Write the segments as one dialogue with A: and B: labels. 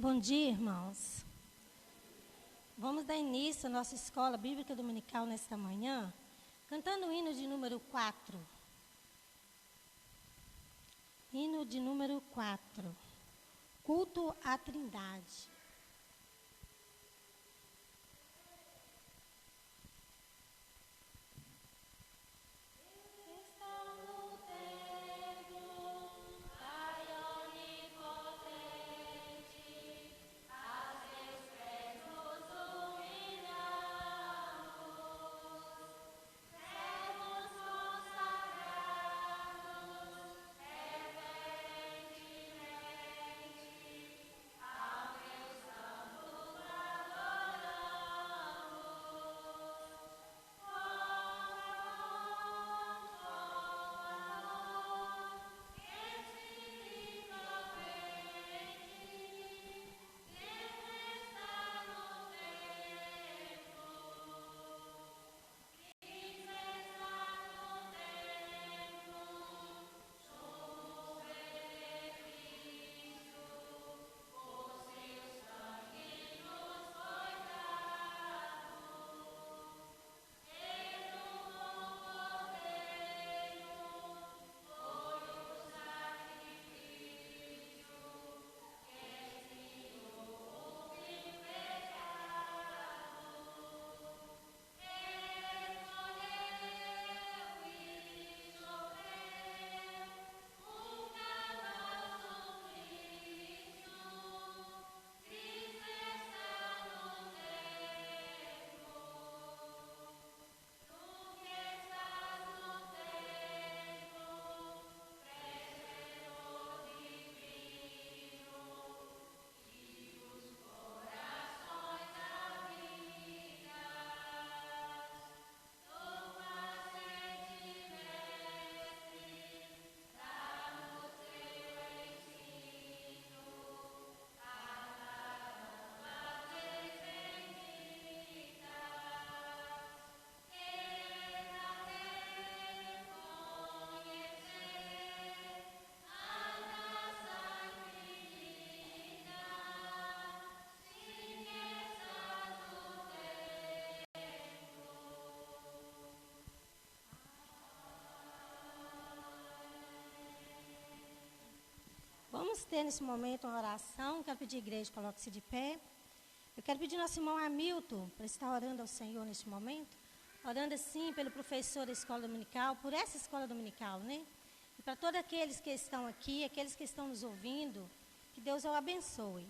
A: Bom dia, irmãos. Vamos dar início à nossa escola bíblica dominical nesta manhã, cantando o hino de número 4. Hino de número 4. Culto à Trindade. Vamos ter nesse momento uma oração. Quero pedir à igreja, coloque-se de pé. Eu quero pedir ao nosso irmão Hamilton para estar orando ao Senhor neste momento. Orando assim pelo professor da escola dominical, por essa escola dominical, né? E para todos aqueles que estão aqui, aqueles que estão nos ouvindo, que Deus o abençoe.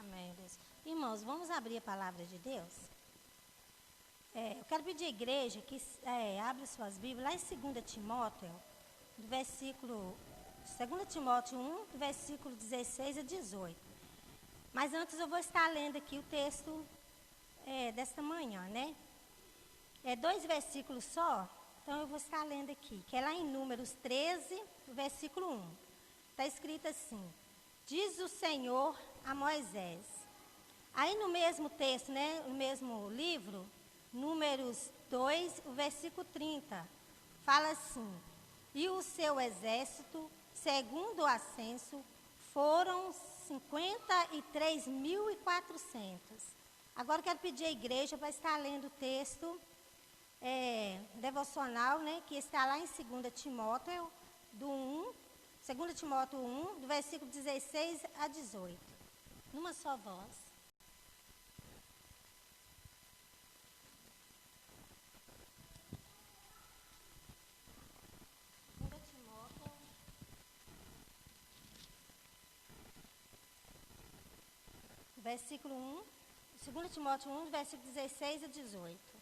A: Amém, Deus. Irmãos, vamos abrir a palavra de Deus? Eu quero pedir à igreja que abra suas Bíblias lá em 2 Timóteo, do versículo 2 Timóteo 1, do versículo 16 a 18. Mas antes eu vou estar lendo aqui o texto desta manhã, né? É 2 versículos só, então eu vou estar lendo aqui, que é lá em Números 13, versículo 1. Está escrito assim: diz o Senhor a Moisés. Aí no mesmo texto, né, no mesmo livro, Números 2, o versículo 30, fala assim: e o seu exército, segundo o censo, foram 53.400. Agora eu quero pedir à igreja para estar lendo o texto devocional, né, que está lá em 2 Timóteo, do 1, 2 Timóteo 1, do versículo 16 a 18. Numa só voz. Versículo 1, 2 Timóteo 1, versículo 16 a 18.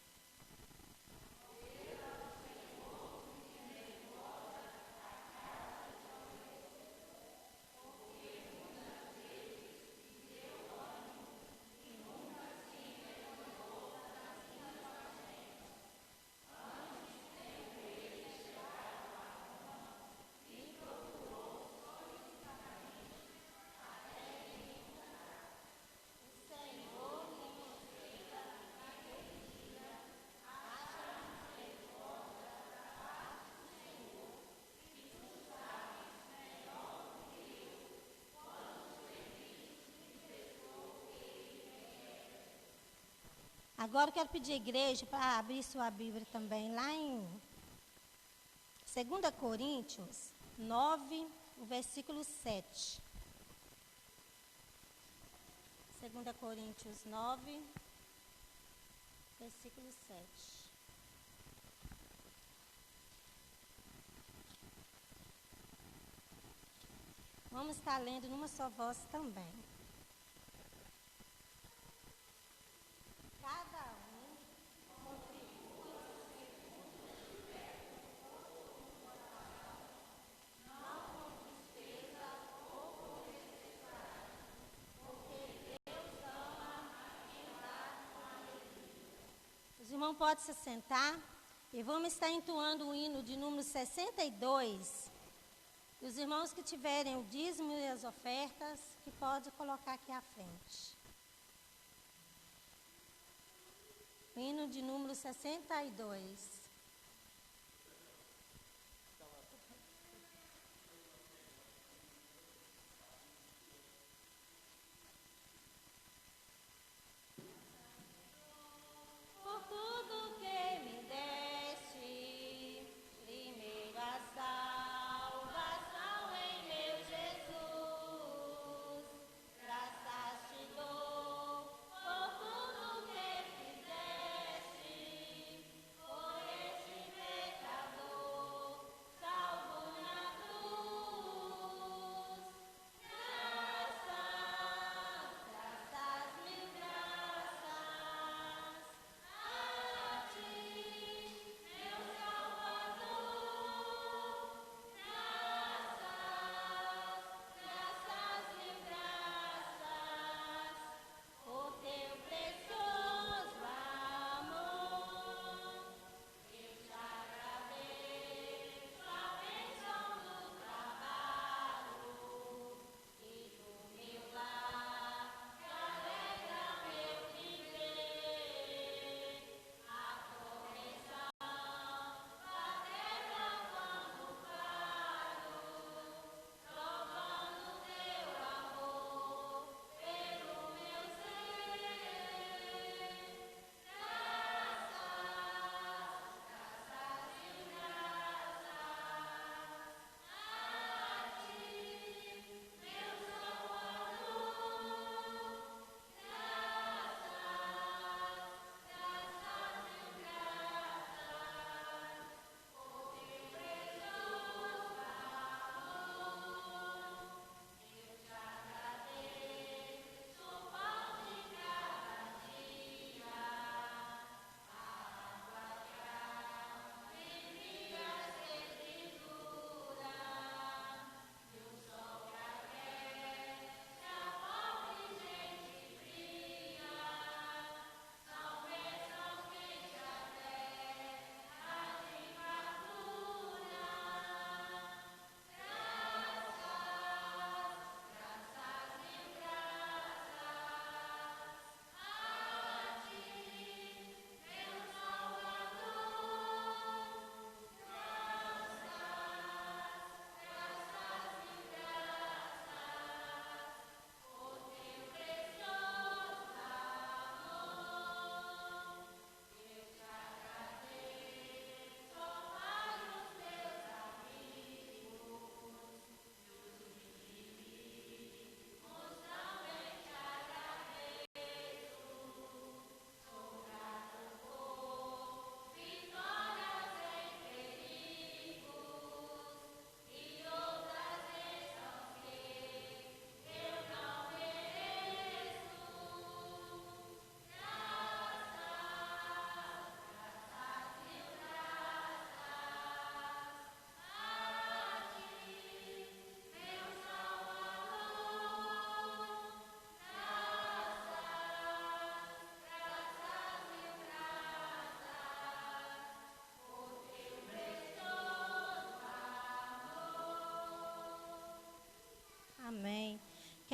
A: Agora eu quero pedir à igreja para abrir sua Bíblia também, lá em 2 Coríntios 9, o versículo 7. 2 Coríntios 9, versículo 7. Vamos estar lendo numa só voz também. Cada um contribua segundo tiver não com tristeza ou com necessidade, porque Deus ama a quem dá com alegria. Os irmãos podem se sentar e vamos estar entoando o hino de número 62. E os irmãos que tiverem o dízimo e as ofertas, que pode colocar aqui à frente. Hino de número 62. Por tudo que me deste, primeiro a salvação em meu Jesus. Graças te dou por tudo que fizeste, foi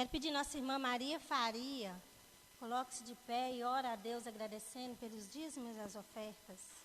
A: quero pedir nossa irmã Maria Faria, coloque-se de pé e ora a Deus agradecendo pelos dízimos e as ofertas.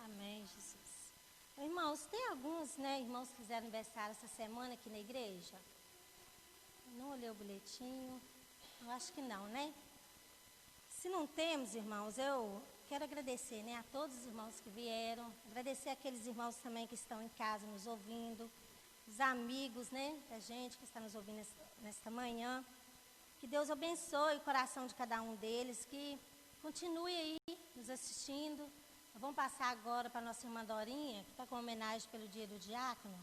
A: Amém, Jesus. Irmãos, tem alguns, irmãos que fizeram aniversário essa semana aqui na igreja? Não olhei o boletim, eu acho que não, né? Se não temos, irmãos, eu quero agradecer, a todos os irmãos que vieram, agradecer aqueles irmãos também que estão em casa nos ouvindo, os amigos, da gente que está nos ouvindo nesta manhã. Que Deus abençoe o coração de cada um deles, que continue aí nos assistindo. Vamos passar agora para a nossa irmã Dorinha, que está com homenagem pelo dia do diácono.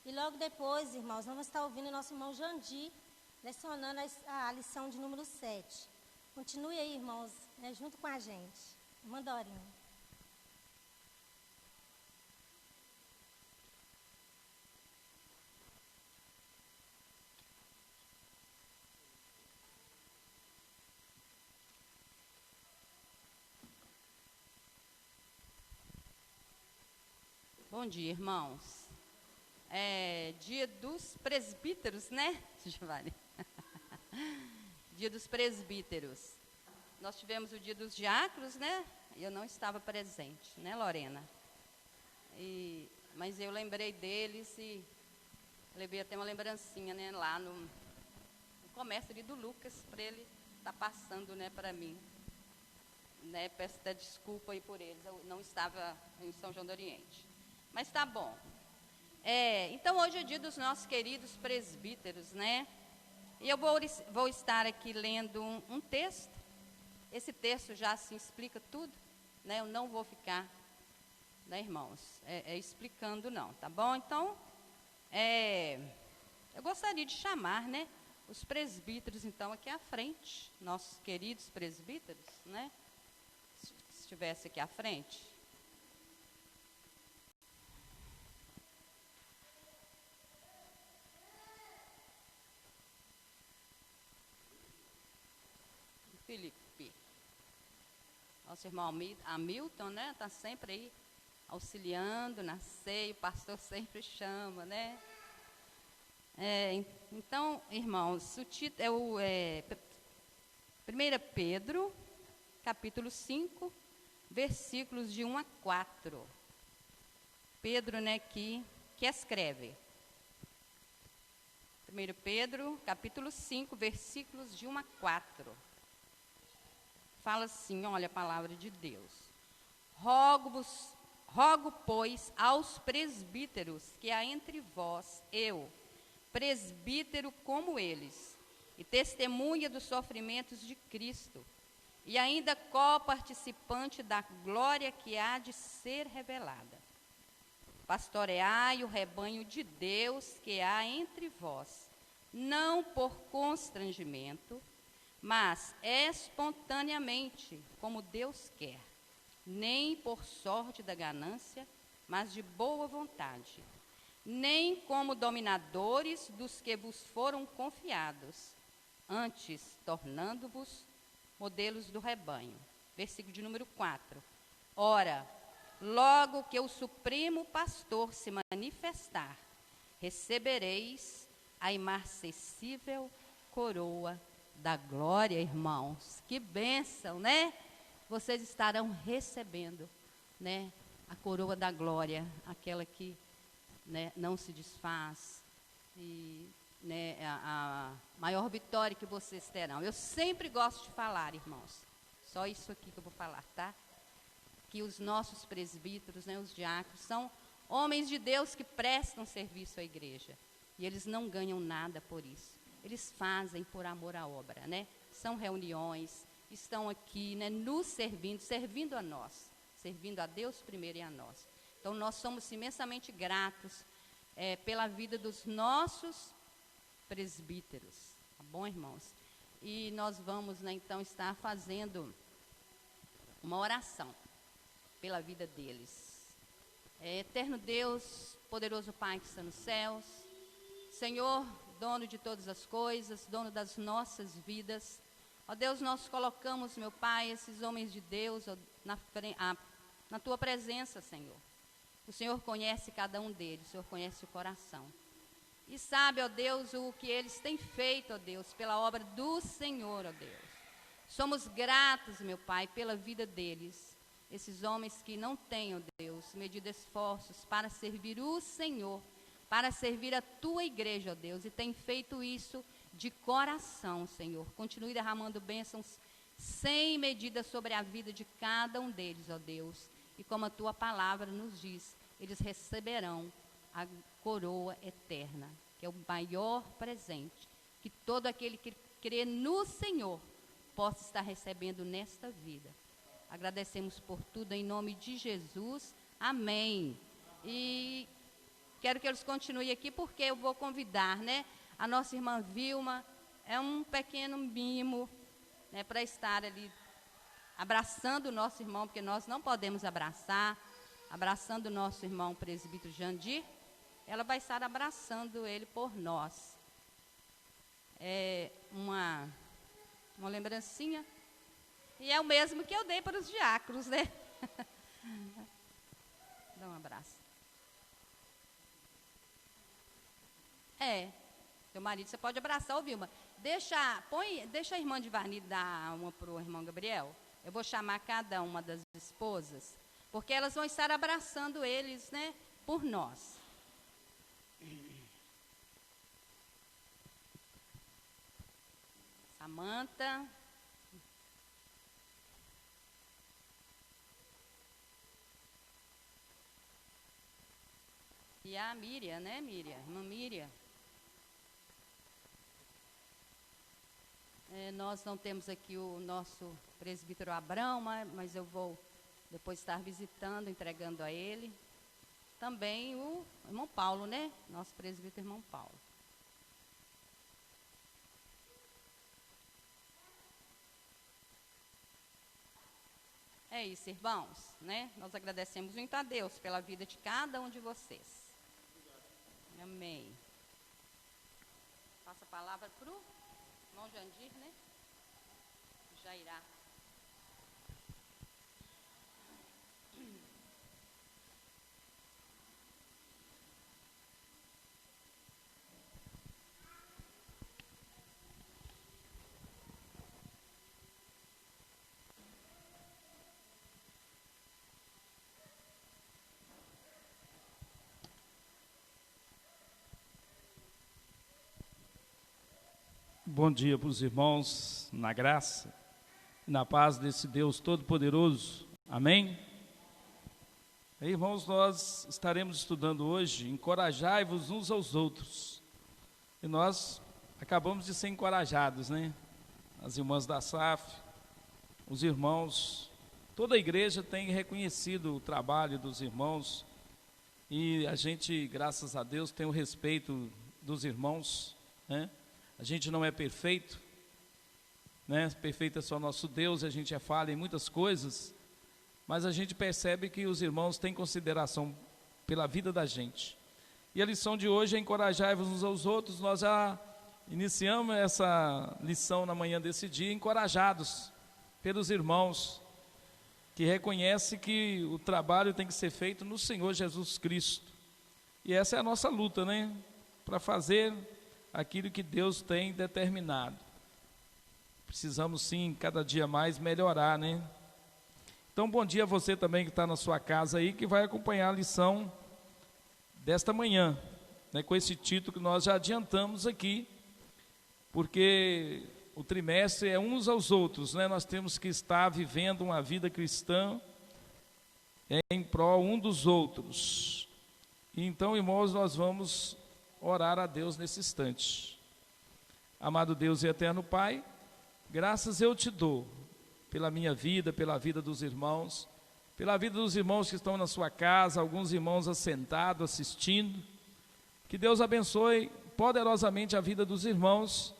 A: E logo depois, irmãos, vamos estar ouvindo o nosso irmão Jandir, lecionando a lição de número 7. Continue aí, irmãos, junto com a gente. Irmã Dorinha.
B: Bom dia, irmãos. É dia dos presbíteros, né, Giovanni? Dia dos presbíteros. Nós tivemos o dia dos diáconos, né? E eu não estava presente, né, Lorena? Mas eu lembrei deles e levei até uma lembrancinha, né, lá no comércio ali do Lucas, para ele estar passando, né, para mim. Peço até desculpa aí por eles, eu não estava em São João do Oriente. Mas tá bom. Então, hoje é dia dos nossos queridos presbíteros, né? E eu vou estar aqui lendo um texto. Esse texto já se explica tudo, né? Eu não vou ficar, né, irmãos, explicando não, tá bom? Então, eu gostaria de chamar, né, os presbíteros, então, aqui à frente, nossos queridos presbíteros, né? Se estivesse aqui à frente. Felipe, nosso irmão Hamilton, né, está sempre aí auxiliando na ceia, o pastor sempre chama, né? Então, irmãos, o título é 1 Pedro, capítulo 5, versículos de 1 a 4. Pedro, né, que escreve. 1 Pedro, capítulo 5, versículos de 1 a 4. Fala assim, olha a palavra de Deus. Rogo, pois, aos presbíteros que há entre vós, eu, presbítero como eles, e testemunha dos sofrimentos de Cristo, e ainda co-participante da glória que há de ser revelada. Pastoreai o rebanho de Deus que há entre vós, não por constrangimento, mas espontaneamente, como Deus quer, nem por sorte da ganância, mas de boa vontade, nem como dominadores dos que vos foram confiados, antes tornando-vos modelos do rebanho. Versículo de número 4. Ora, logo que o Supremo Pastor se manifestar, recebereis a imarcessível coroa da glória, irmãos. Que bênção, né? Vocês estarão recebendo, né, a coroa da glória, aquela que, né, não se desfaz, e, né, a maior vitória que vocês terão. Eu sempre gosto de falar, irmãos, só isso aqui que eu vou falar, tá? Que os nossos presbíteros, né, os diáconos, são homens de Deus que prestam serviço à igreja. E eles não ganham nada por isso. Eles fazem por amor à obra, né? São reuniões, estão aqui, né, nos servindo, servindo a nós, servindo a Deus primeiro e a nós. Então, nós somos imensamente gratos pela vida dos nossos presbíteros, tá bom, irmãos? E nós vamos, né, então, estar fazendo uma oração pela vida deles. Eterno Deus, poderoso Pai que está nos céus, Senhor, dono de todas as coisas, dono das nossas vidas, ó Deus, nós colocamos, meu Pai, esses homens de Deus ó, na Tua presença, Senhor. O Senhor conhece cada um deles, o Senhor conhece o coração. E sabe, ó Deus, o que eles têm feito, ó Deus, pela obra do Senhor, ó Deus. Somos gratos, meu Pai, pela vida deles. Esses homens que não têm, ó Deus, medido esforços para servir o Senhor, para servir a Tua igreja, ó Deus, e tem feito isso de coração, Senhor. Continue derramando bênçãos sem medida sobre a vida de cada um deles, ó Deus. E como a Tua palavra nos diz, eles receberão a coroa eterna, que é o maior presente que todo aquele que crê no Senhor possa estar recebendo nesta vida. Agradecemos por tudo em nome de Jesus. Amém. E quero que eles continuem aqui porque eu vou convidar, né, a nossa irmã Vilma. É um pequeno mimo, né, para estar ali abraçando o nosso irmão, porque nós não podemos abraçando o nosso irmão presbítero Jandir. Ela vai estar abraçando ele por nós. É uma lembrancinha. E é o mesmo que eu dei para os diáconos, né? Dá um abraço. Seu marido, você pode abraçar, ô Vilma. Deixa a irmã de Varni dar uma para o irmão Gabriel. Eu vou chamar cada uma das esposas, porque elas vão estar abraçando eles, né, por nós. Samanta. E a Miriam, né, Miriam? Irmã Miriam. Nós não temos aqui o nosso presbítero Abrão, mas eu vou depois estar visitando, entregando a ele. Também o irmão Paulo, né? Nosso presbítero irmão Paulo. É isso, irmãos, né? Nós agradecemos muito a Deus pela vida de cada um de vocês. Amém. Passa a palavra para o irmão Jandir, né? Já irá.
C: Bom dia para os irmãos, na graça e na paz desse Deus Todo-Poderoso. Amém? Aí, irmãos, nós estaremos estudando hoje, encorajai-vos uns aos outros. E nós acabamos de ser encorajados, né? As irmãs da SAF, os irmãos, toda a igreja tem reconhecido o trabalho dos irmãos. E a gente, graças a Deus, tem o respeito dos irmãos, né? A gente não é perfeito, né? Perfeito é só nosso Deus, a gente é falha em muitas coisas, mas a gente percebe que os irmãos têm consideração pela vida da gente. E a lição de hoje é encorajai-vos uns aos outros. Nós já iniciamos essa lição na manhã desse dia, encorajados pelos irmãos que reconhecem que o trabalho tem que ser feito no Senhor Jesus Cristo. E essa é a nossa luta, né? Para fazer aquilo que Deus tem determinado. Precisamos sim, cada dia mais, melhorar, né? Então, bom dia a você também que está na sua casa aí, que vai acompanhar a lição desta manhã, né, com esse título que nós já adiantamos aqui, porque o trimestre é uns aos outros, né? Nós temos que estar vivendo uma vida cristã em prol um dos outros. Então, irmãos, nós vamos orar a Deus nesse instante. Amado Deus e eterno Pai, graças eu te dou pela minha vida, pela vida dos irmãos, pela vida dos irmãos que estão na sua casa, alguns irmãos assentados, assistindo. Que Deus abençoe poderosamente a vida dos irmãos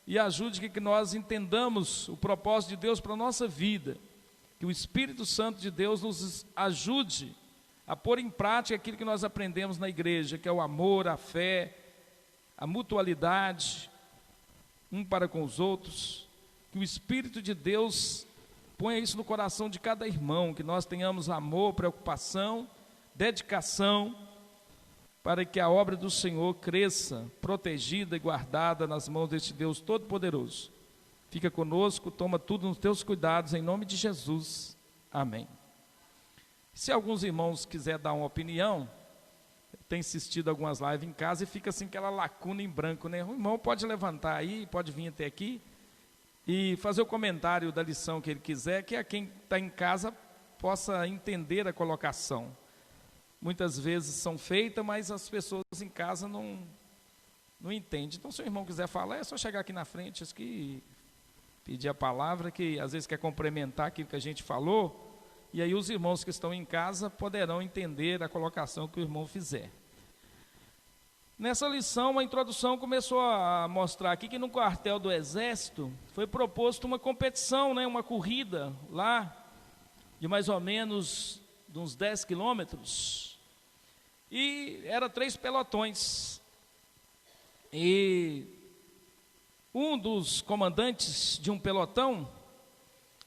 C: e ajude que nós entendamos o propósito de Deus para a nossa vida. Que o Espírito Santo de Deus nos ajude a pôr em prática aquilo que nós aprendemos na igreja, que é o amor, a fé, a mutualidade, um para com os outros. Que o Espírito de Deus ponha isso no coração de cada irmão, que nós tenhamos amor, preocupação, dedicação, para que a obra do Senhor cresça, protegida e guardada nas mãos deste Deus Todo-Poderoso. Fica conosco, toma tudo nos teus cuidados, em nome de Jesus. Amém. Se alguns irmãos quiserem dar uma opinião, tem assistido algumas lives em casa e fica assim aquela lacuna em branco, né? O irmão pode levantar aí, pode vir até aqui e fazer o comentário da lição que ele quiser, que a quem está em casa possa entender a colocação. Muitas vezes são feitas, mas as pessoas em casa não entendem. Então, se o irmão quiser falar, é só chegar aqui na frente e pedir a palavra, que às vezes quer complementar aquilo que a gente falou, e aí os irmãos que estão em casa poderão entender a colocação que o irmão fizer. Nessa lição, a introdução começou a mostrar aqui que no quartel do Exército foi proposto uma competição, né, uma corrida lá de mais ou menos de uns 10 quilômetros. E era 3 pelotões. E um dos comandantes de um pelotão,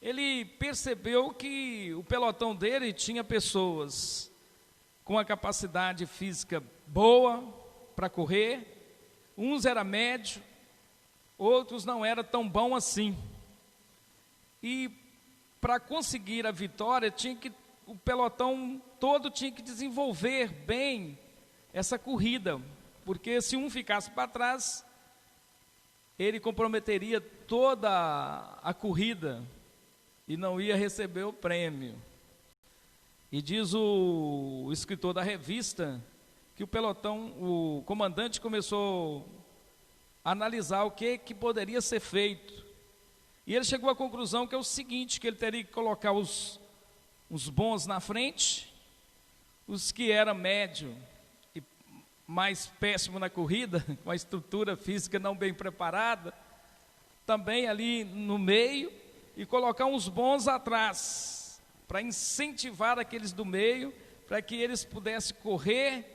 C: ele percebeu que o pelotão dele tinha pessoas com a capacidade física boa para correr, uns era médio, outros não era tão bom assim. E para conseguir a vitória, o pelotão todo tinha que desenvolver bem essa corrida, porque se um ficasse para trás, ele comprometeria toda a corrida e não ia receber o prêmio. E diz o escritor da revista que o pelotão, o comandante começou a analisar o que poderia ser feito. E ele chegou à conclusão que é o seguinte, que ele teria que colocar os bons na frente, os que eram médio e mais péssimo na corrida, com a estrutura física não bem preparada, também ali no meio, e colocar uns bons atrás, para incentivar aqueles do meio, para que eles pudessem correr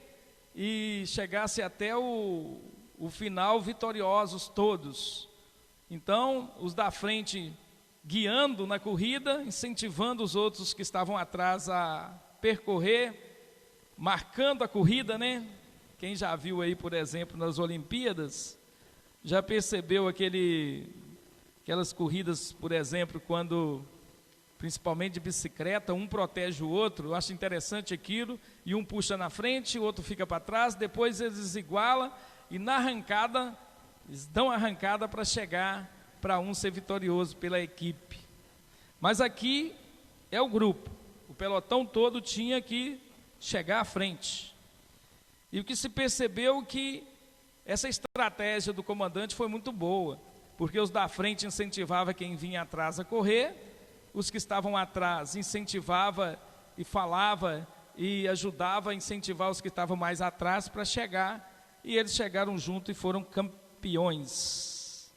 C: e chegassem até o final vitoriosos todos. Então, os da frente guiando na corrida, incentivando os outros que estavam atrás a percorrer, marcando a corrida, né? Quem já viu aí, por exemplo, nas Olimpíadas, já percebeu aquelas corridas, por exemplo, quando, principalmente de bicicleta, um protege o outro. Eu acho interessante aquilo, e um puxa na frente, o outro fica para trás, depois eles igualam, e na arrancada, eles dão a arrancada para chegar para um ser vitorioso pela equipe. Mas aqui é o grupo, o pelotão todo tinha que chegar à frente. E o que se percebeu que essa estratégia do comandante foi muito boa, porque os da frente incentivavam quem vinha atrás a correr, os que estavam atrás incentivava e falava e ajudava a incentivar os que estavam mais atrás para chegar, e eles chegaram junto e foram campeões.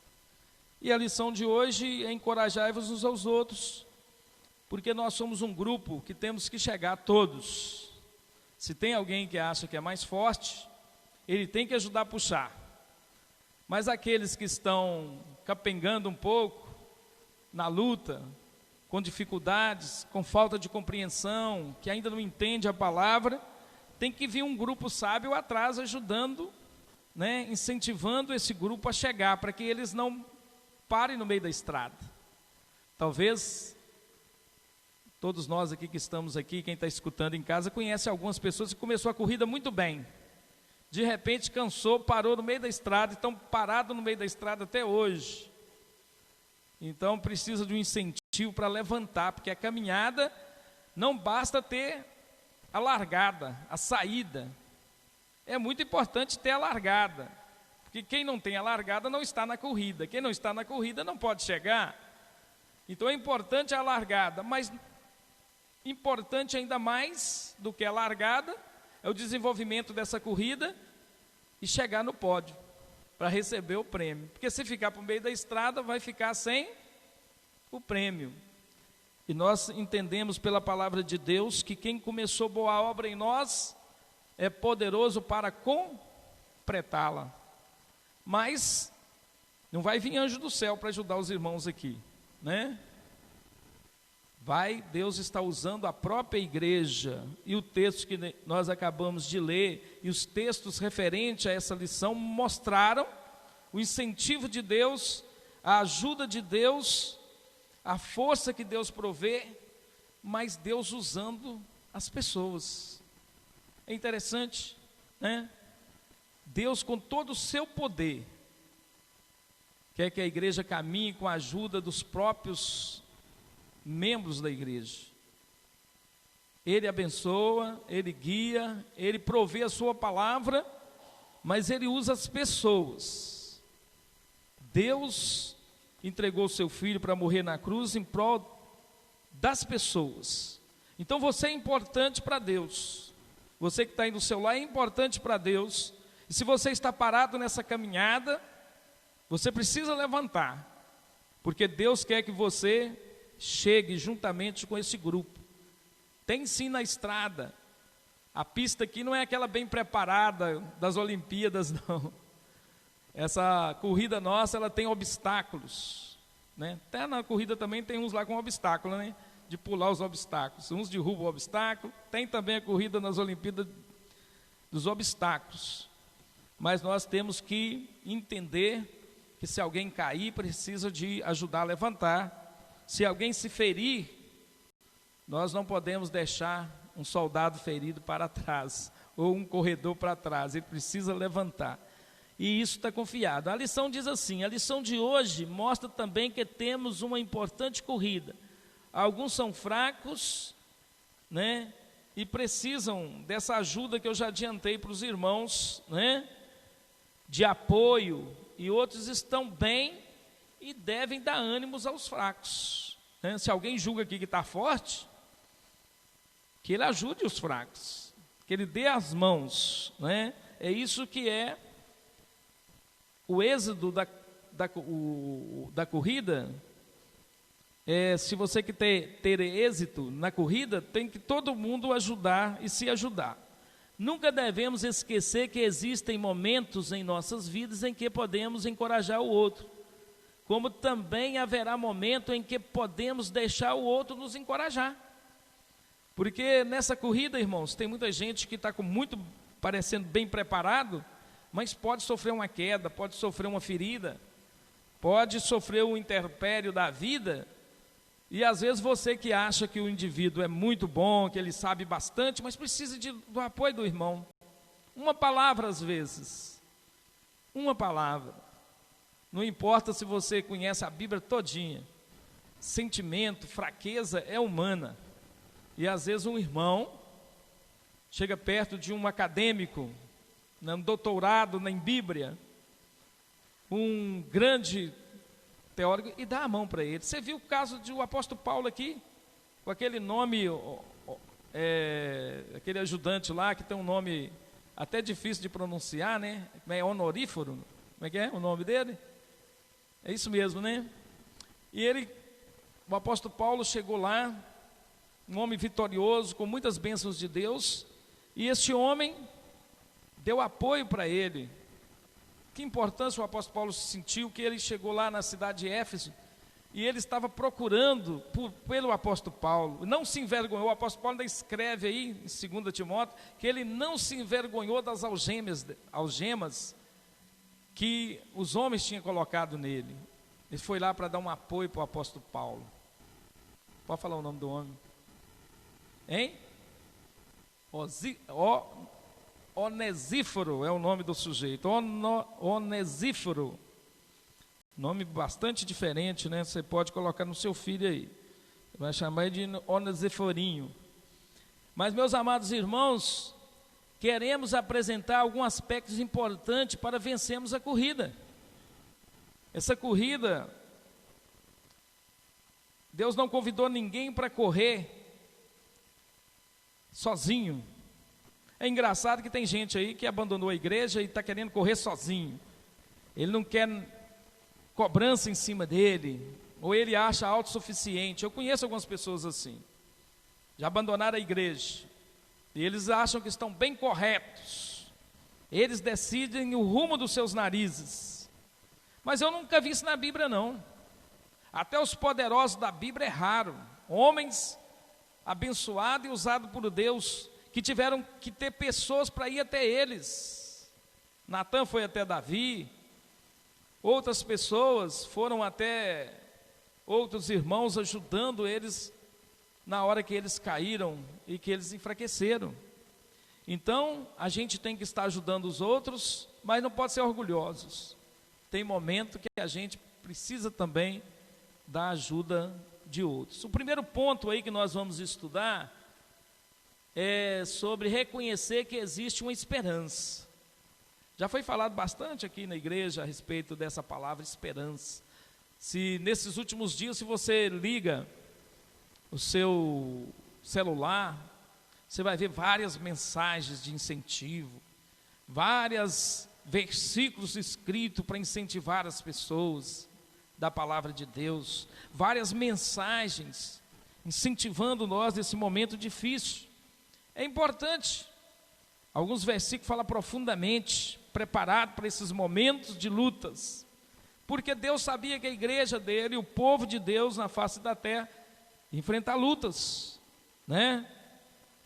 C: E a lição de hoje é encorajai-vos uns aos outros, porque nós somos um grupo que temos que chegar todos. Se tem alguém que acha que é mais forte, ele tem que ajudar a puxar. Mas aqueles que estão capengando um pouco na luta, com dificuldades, com falta de compreensão, que ainda não entende a palavra, tem que vir um grupo sábio atrás ajudando, né, incentivando esse grupo a chegar, para que eles não parem no meio da estrada. Talvez todos nós aqui que estamos aqui, quem está escutando em casa, conhece algumas pessoas que começou a corrida muito bem. De repente cansou, parou no meio da estrada, estão parados no meio da estrada até hoje. Então precisa de um incentivo para levantar, porque a caminhada não basta ter a largada, a saída. É muito importante ter a largada, porque quem não tem a largada não está na corrida. Quem não está na corrida não pode chegar. Então é importante a largada, mas importante ainda mais do que a largada é o desenvolvimento dessa corrida e chegar no pódio para receber o prêmio. Porque se ficar para o meio da estrada, vai ficar sem o prêmio. E nós entendemos pela palavra de Deus que quem começou boa obra em nós é poderoso para completá-la. Mas não vai vir anjo do céu para ajudar os irmãos aqui, né? Deus está usando a própria igreja, e o texto que nós acabamos de ler, e os textos referentes a essa lição, mostraram o incentivo de Deus, a ajuda de Deus, a força que Deus provê, mas Deus usando as pessoas. É interessante, né? Deus, com todo o seu poder, quer que a igreja caminhe com a ajuda dos próprios membros da igreja. Ele abençoa, Ele guia, Ele provê a sua palavra, mas Ele usa as pessoas. Deus entregou o seu Filho para morrer na cruz em prol das pessoas. Então você é importante para Deus. Você que está aí no seu lar é importante para Deus. E se você está parado nessa caminhada, você precisa levantar, porque Deus quer que você chegue juntamente com esse grupo. Tem sim na estrada. A pista aqui não é aquela bem preparada das Olimpíadas, não. Essa corrida nossa, ela tem obstáculos, né? Até na corrida também tem uns lá com obstáculo, né? De pular os obstáculos. Uns derrubam o obstáculo. Tem também a corrida nas Olimpíadas dos obstáculos. Mas nós temos que entender que se alguém cair, precisa de ajudar a levantar. Se alguém se ferir, nós não podemos deixar um soldado ferido para trás, ou um corredor para trás. Ele precisa levantar. E isso está confiado. A lição diz assim: a lição de hoje mostra também que temos uma importante corrida. Alguns são fracos, né? E precisam dessa ajuda que eu já adiantei para os irmãos, né? De apoio. E outros estão bem e devem dar ânimos aos fracos, né? Se alguém julga aqui que está forte, que ele ajude os fracos, que ele dê as mãos, né? É isso que é o êxodo da corrida. Se você quer ter êxito na corrida, tem que todo mundo ajudar e se ajudar. Nunca devemos esquecer que existem momentos em nossas vidas em que podemos encorajar o outro, como também haverá momento em que podemos deixar o outro nos encorajar. Porque nessa corrida, irmãos, tem muita gente que está parecendo bem preparado, mas pode sofrer uma queda, pode sofrer uma ferida, pode sofrer um intempério da vida. E às vezes você que acha que o indivíduo é muito bom, que ele sabe bastante, mas precisa do apoio do irmão. Uma palavra às vezes, uma palavra. Não importa se você conhece a Bíblia todinha. Sentimento, fraqueza é humana. E às vezes um irmão chega perto de um acadêmico, um doutorado em Bíblia, um grande teórico, e dá a mão para ele. Você viu o caso do apóstolo Paulo aqui, com aquele nome, aquele ajudante lá, que tem um nome até difícil de pronunciar, né? É honorífero, como é que é o nome dele? É isso mesmo, né? E o apóstolo Paulo chegou lá, um homem vitorioso, com muitas bênçãos de Deus, E este homem deu apoio para ele. Que importância o apóstolo Paulo sentiu, que ele chegou lá na cidade de Éfeso, e ele estava procurando pelo apóstolo Paulo, não se envergonhou. O apóstolo Paulo ainda escreve aí, em 2 Timóteo, que ele não se envergonhou das algemas que os homens tinham colocado nele. Ele foi lá para dar um apoio para o apóstolo Paulo. Pode falar o nome do homem? Hein? Onesíforo é o nome do sujeito. Onesíforo. Nome bastante diferente, né? Você pode colocar no seu filho aí. Vai chamar de Onesiforinho. Mas, meus amados irmãos, queremos apresentar alguns aspectos importantes para vencermos a corrida. Essa corrida, Deus não convidou ninguém para correr sozinho. É engraçado que tem gente aí que abandonou a igreja e está querendo correr sozinho. Ele não quer cobrança em cima dele, ou ele acha autossuficiente. Eu conheço algumas pessoas assim, já abandonaram a igreja, e eles acham que estão bem corretos, eles decidem o rumo dos seus narizes. Mas eu nunca vi isso na Bíblia, não. Até os poderosos da Bíblia erraram, homens abençoados e usados por Deus, que tiveram que ter pessoas para ir até eles. Natã foi até Davi, outras pessoas foram até outros irmãos, ajudando eles na hora que eles caíram e que eles enfraqueceram. Então, a gente tem que estar ajudando os outros, mas não pode ser orgulhosos. Tem momento que a gente precisa também da ajuda de outros. O primeiro ponto aí que nós vamos estudar é sobre reconhecer que existe uma esperança. Já foi falado bastante aqui na igreja a respeito dessa palavra esperança. Se nesses últimos dias, se você liga o seu celular, você vai ver várias mensagens de incentivo, vários versículos escritos para incentivar as pessoas da palavra de Deus, várias mensagens incentivando nós nesse momento difícil. É importante. Alguns versículos falam profundamente, preparado para esses momentos de lutas, porque Deus sabia que a igreja dele, o povo de Deus na face da terra, enfrentar lutas, né?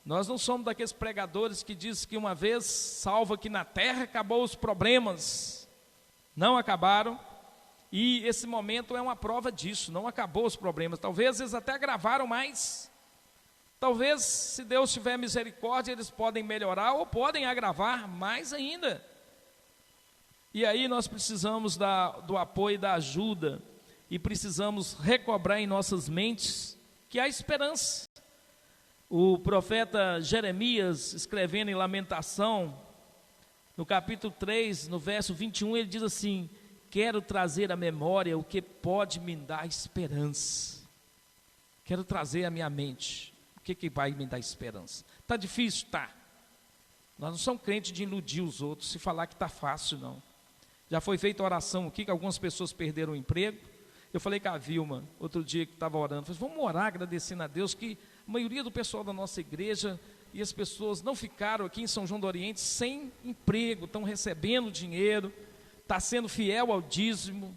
C: Nós não somos daqueles pregadores que dizem que uma vez salvo aqui na terra, acabou os problemas. Não acabaram, e esse momento é uma prova disso, não acabou os problemas. Talvez eles até agravaram mais. Talvez, se Deus tiver misericórdia, eles podem melhorar ou podem agravar mais ainda. E aí nós precisamos do apoio e da ajuda, e precisamos recobrar em nossas mentes que há esperança. O profeta Jeremias, escrevendo em Lamentação, no capítulo 3, no verso 21, ele diz assim: quero trazer à memória o que pode me dar esperança. Quero trazer à minha mente o que vai me dar esperança. Está difícil? Está. Nós não somos crentes de iludir os outros, se falar que está fácil, não. Já foi feita oração aqui, que algumas pessoas perderam o emprego. Eu falei com a Vilma, outro dia que estava orando, falei, vamos orar agradecendo a Deus que a maioria do pessoal da nossa igreja e as pessoas não ficaram aqui em São João do Oriente sem emprego, estão recebendo dinheiro, está sendo fiel ao dízimo,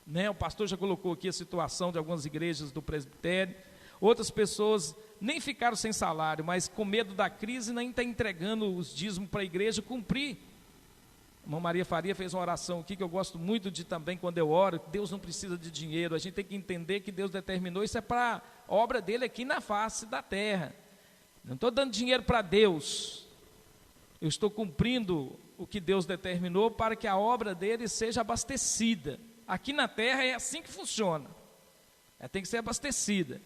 C: né? O pastor já colocou aqui a situação de algumas igrejas do presbitério. Outras pessoas nem ficaram sem salário, mas com medo da crise nem está entregando os dízimos para a igreja cumprir. A irmã Maria Faria fez uma oração aqui que eu gosto muito de também quando eu oro. Deus não precisa de dinheiro, a gente tem que entender que Deus determinou, isso é para a obra dele aqui na face da terra. Não estou dando dinheiro para Deus, eu estou cumprindo o que Deus determinou para que a obra dele seja abastecida. Aqui na terra é assim que funciona, tem que ser abastecida.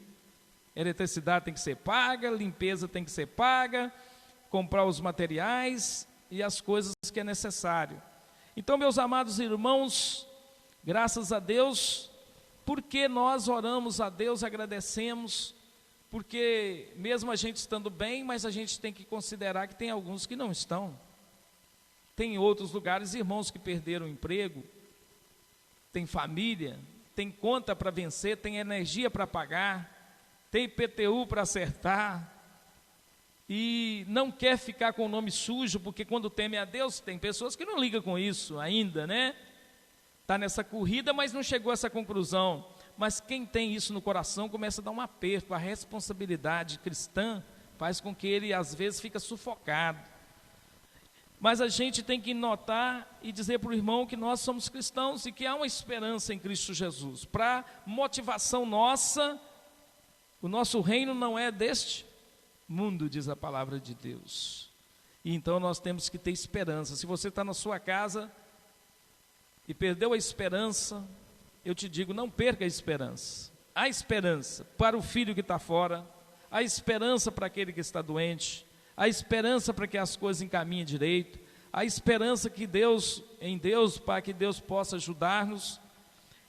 C: Eletricidade tem que ser paga, limpeza tem que ser paga, comprar os materiais e as coisas que é necessário. Então, meus amados irmãos, graças a Deus, porque nós oramos a Deus, agradecemos, porque mesmo a gente estando bem, mas a gente tem que considerar que tem alguns que não estão. Tem outros lugares, irmãos que perderam o emprego, tem família, tem conta para vencer, tem energia para pagar, tem IPTU para acertar, e não quer ficar com o nome sujo, porque quando teme a Deus, tem pessoas que não ligam com isso ainda, né? Está nessa corrida, mas não chegou a essa conclusão. Mas quem tem isso no coração começa a dar um aperto. A responsabilidade cristã faz com que ele às vezes fica sufocado. Mas a gente tem que notar e dizer para o irmão que nós somos cristãos e que há uma esperança em Cristo Jesus. Para motivação nossa, o nosso reino não é deste mundo, diz a palavra de Deus. E então nós temos que ter esperança. Se você está na sua casa e perdeu a esperança, eu te digo, não perca a esperança. Há esperança para o filho que está fora, há esperança para aquele que está doente, há esperança para que as coisas encaminhem direito, há esperança que em Deus, para que Deus possa ajudar-nos,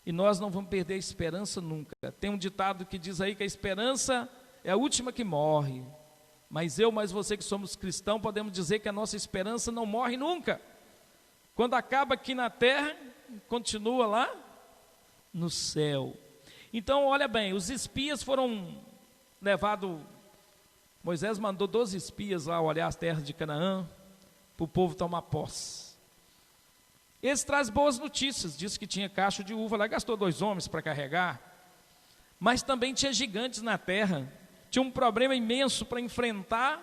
C: e nós não vamos perder a esperança nunca. Tem um ditado que diz aí que a esperança é a última que morre, mas você que somos cristãos, podemos dizer que a nossa esperança não morre nunca. Quando acaba aqui na terra, continua lá no céu. Então, olha bem, os espias foram levados, Moisés mandou 12 espias lá olhar as terras de Canaã, para o povo tomar posse. Eles trazem boas notícias, diz que tinha cacho de uva lá, gastou 2 homens para carregar, mas também tinha gigantes na terra, tinha um problema imenso para enfrentar,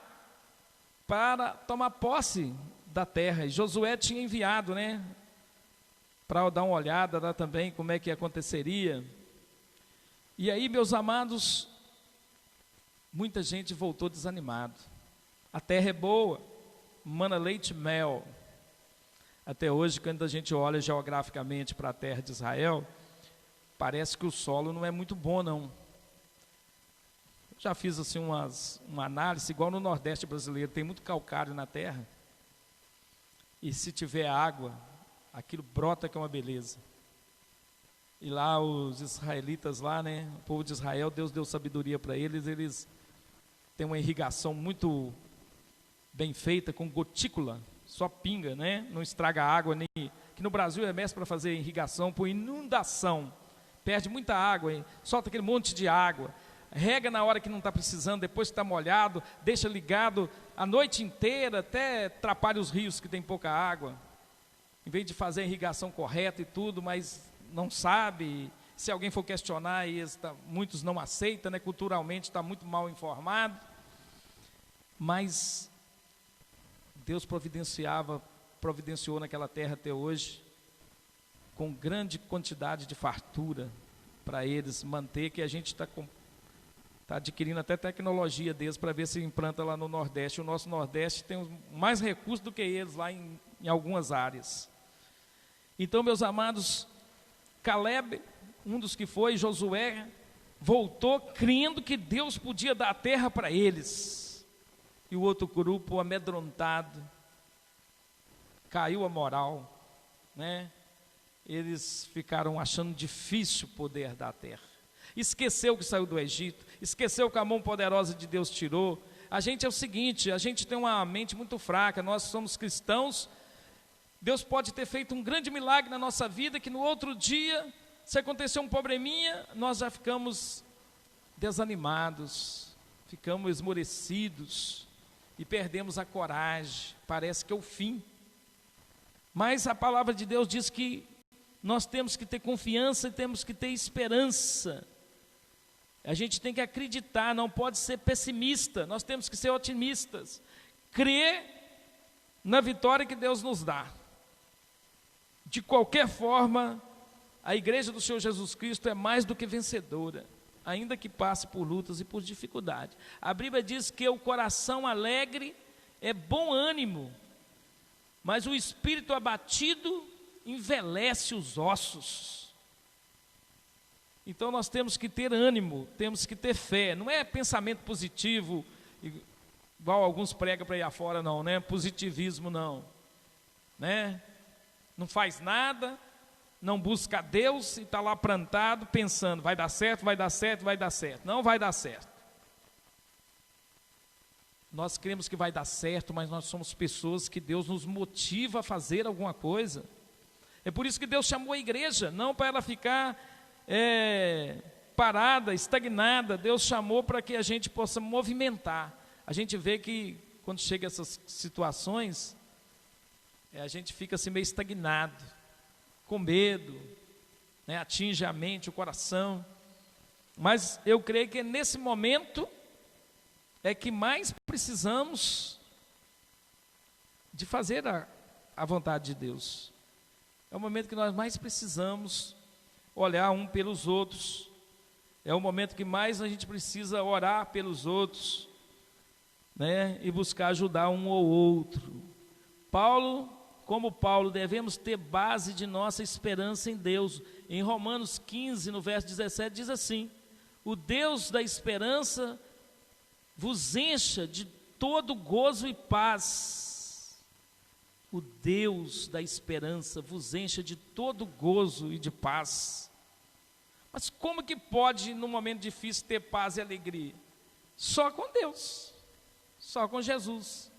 C: para tomar posse da terra, e Josué tinha enviado, para dar uma olhada lá também, como é que aconteceria. E aí, meus amados, muita gente voltou desanimado. A terra é boa, mana leite e mel. Até hoje, quando a gente olha geograficamente para a terra de Israel, parece que o solo não é muito bom, não. Já fiz assim uma análise, igual no Nordeste brasileiro, tem muito calcário na terra, e se tiver água, aquilo brota que é uma beleza. E lá os israelitas lá, o povo de Israel, Deus deu sabedoria para eles, eles têm uma irrigação muito bem feita, com gotícula, só pinga, não estraga a água, que no Brasil é mestre para fazer irrigação por inundação, perde muita água, solta aquele monte de água, rega na hora que não está precisando, depois que está molhado, deixa ligado a noite inteira, até atrapalha os rios que tem pouca água, em vez de fazer a irrigação correta e tudo, mas não sabe, se alguém for questionar, muitos não aceitam, culturalmente está muito mal informado, mas Deus providenciou naquela terra até hoje, com grande quantidade de fartura, para eles manter, que a gente está adquirindo até tecnologia deles, para ver se implanta lá no Nordeste. O nosso Nordeste tem mais recursos do que eles lá em algumas áreas. Então, meus amados, Caleb, um dos que foi, Josué, voltou crendo que Deus podia dar a terra para eles. E o outro grupo, amedrontado, caiu a moral, Eles ficaram achando difícil poder dar a terra. Esqueceu que saiu do Egito, esqueceu que a mão poderosa de Deus tirou. A gente é o seguinte, a gente tem uma mente muito fraca, nós somos cristãos, Deus pode ter feito um grande milagre na nossa vida, que no outro dia, se acontecer um probleminha, nós já ficamos desanimados, ficamos esmorecidos e perdemos a coragem, parece que é o fim. Mas a palavra de Deus diz que nós temos que ter confiança e temos que ter esperança. A gente tem que acreditar, não pode ser pessimista, nós temos que ser otimistas, crer na vitória que Deus nos dá. De qualquer forma, a igreja do Senhor Jesus Cristo é mais do que vencedora, ainda que passe por lutas e por dificuldades. A Bíblia diz que o coração alegre é bom ânimo, mas o espírito abatido envelhece os ossos. Então nós temos que ter ânimo, temos que ter fé, não é pensamento positivo, igual alguns pregam para ir afora, não, positivismo não, não faz nada, não busca Deus e está lá plantado pensando, vai dar certo, vai dar certo, vai dar certo. Não vai dar certo. Nós cremos que vai dar certo, mas nós somos pessoas que Deus nos motiva a fazer alguma coisa. É por isso que Deus chamou a igreja, não para ela ficar parada, estagnada. Deus chamou para que a gente possa movimentar. a gente vê que quando chega essas situações, a gente fica assim meio estagnado, com medo, né? Atinge a mente, o coração. Mas eu creio que nesse momento é que mais precisamos de fazer a vontade de Deus. É o momento que nós mais precisamos olhar um pelos outros. É o momento que mais a gente precisa orar pelos outros, né? E buscar ajudar um ou outro. Como Paulo, devemos ter base de nossa esperança em Deus. Em Romanos 15, no verso 17, diz assim: o Deus da esperança vos encha de todo gozo e paz. O Deus da esperança vos encha de todo gozo e de paz. Mas como que pode, num momento difícil, ter paz e alegria? Só com Deus, só com Jesus.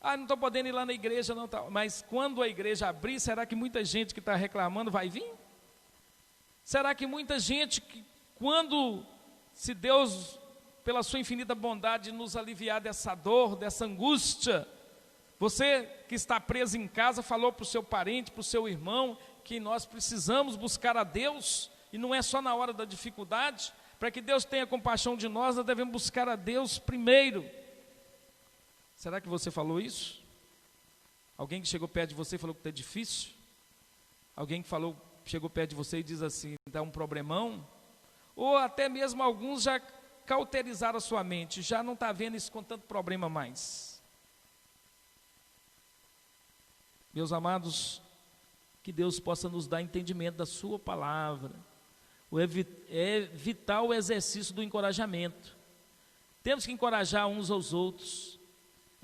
C: Não estou podendo ir lá na igreja, não, tá. Mas quando a igreja abrir, será que muita gente que está reclamando vai vir? Será que muita gente que, se Deus, pela sua infinita bondade, nos aliviar dessa dor, dessa angústia, você que está preso em casa, falou para o seu parente, para o seu irmão, que nós precisamos buscar a Deus, e não é só na hora da dificuldade. Para que Deus tenha compaixão de nós devemos buscar a Deus primeiro. Será que você falou isso? Alguém que chegou perto de você e falou que está difícil? Alguém que chegou perto de você e diz assim, dá um problemão? Ou até mesmo alguns já cauterizaram a sua mente, já não está vendo isso com tanto problema mais. Meus amados, que Deus possa nos dar entendimento da sua palavra. É vital o exercício do encorajamento. Temos que encorajar uns aos outros.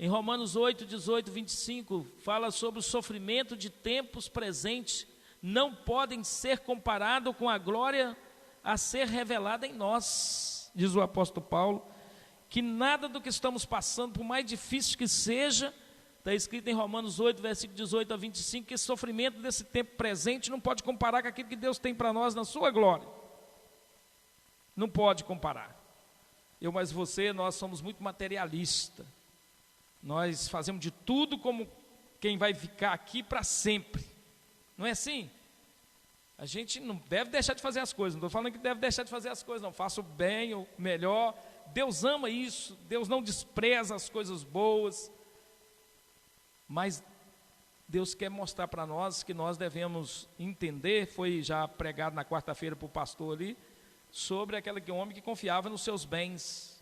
C: Em Romanos 8, 18, 25, fala sobre o sofrimento de tempos presentes, não podem ser comparados com a glória a ser revelada em nós, diz o apóstolo Paulo, que nada do que estamos passando, por mais difícil que seja, está escrito em Romanos 8, versículo 18 a 25, que esse sofrimento desse tempo presente não pode comparar com aquilo que Deus tem para nós na sua glória. Não pode comparar. Eu mais você, nós somos muito materialistas. Nós fazemos de tudo como quem vai ficar aqui para sempre. Não é assim? A gente não deve deixar de fazer as coisas. Não estou falando que deve deixar de fazer as coisas, não. Faça o bem, o melhor. Deus ama isso. Deus não despreza as coisas boas. Mas Deus quer mostrar para nós que nós devemos entender. Foi já pregado na quarta-feira para o pastor ali, sobre aquele homem que confiava nos seus bens.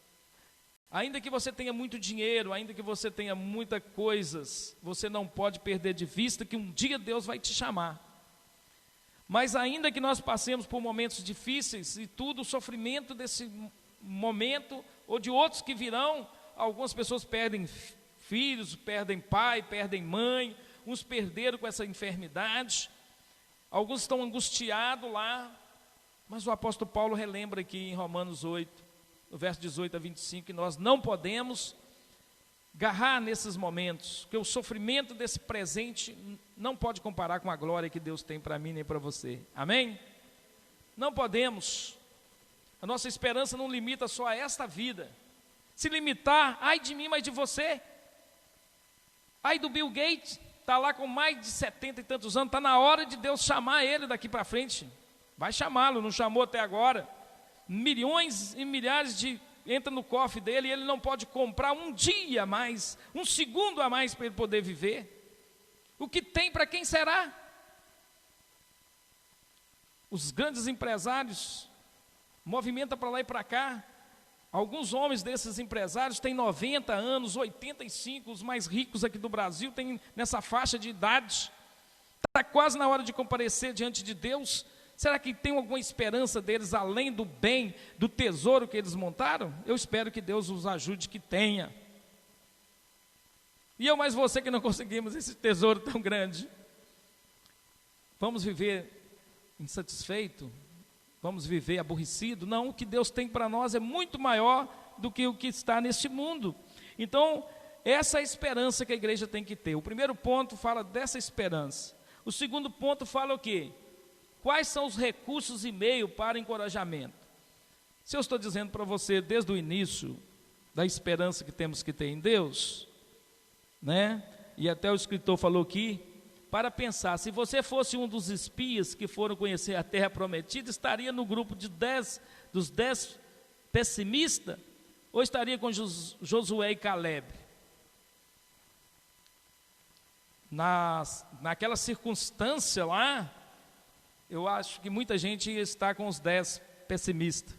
C: Ainda que você tenha muito dinheiro, ainda que você tenha muitas coisas, você não pode perder de vista que um dia Deus vai te chamar. Mas ainda que nós passemos por momentos difíceis e tudo, o sofrimento desse momento, ou de outros que virão, algumas pessoas perdem filhos, perdem pai, perdem mãe, uns perderam com essa enfermidade, alguns estão angustiados lá, mas o apóstolo Paulo relembra aqui em Romanos 8, no verso 18 a 25, que nós não podemos agarrar nesses momentos, que o sofrimento desse presente não pode comparar com a glória que Deus tem para mim nem para você, amém? Não podemos. A nossa esperança não limita só a esta vida. Se limitar, ai de mim, mas de você. Ai do Bill Gates, está lá com mais de 70 e tantos anos, está na hora de Deus chamar ele daqui para frente. Vai chamá-lo, não chamou até agora. Milhões e milhares entra no cofre dele e ele não pode comprar um dia a mais, um segundo a mais para ele poder viver. O que tem para quem será? Os grandes empresários movimentam para lá e para cá. Alguns homens desses empresários têm 90 anos, 85, os mais ricos aqui do Brasil têm nessa faixa de idade. Está quase na hora de comparecer diante de Deus. Será que tem alguma esperança deles além do bem, do tesouro que eles montaram? Eu espero que Deus os ajude que tenha. E eu mais você que não conseguimos esse tesouro tão grande. Vamos viver insatisfeito? Vamos viver aborrecido? Não, o que Deus tem para nós é muito maior do que o que está neste mundo. Então, essa é a esperança que a igreja tem que ter. O primeiro ponto fala dessa esperança. O segundo ponto fala o quê? Quais são os recursos e meio para encorajamento? Se eu estou dizendo para você desde o início da esperança que temos que ter em Deus, né? E até o escritor falou aqui, para pensar, se você fosse um dos espias que foram conhecer a terra prometida, estaria no grupo dos 10 pessimistas, ou estaria com Josué e Caleb? Naquela circunstância lá, eu acho que muita gente está com os 10 pessimistas,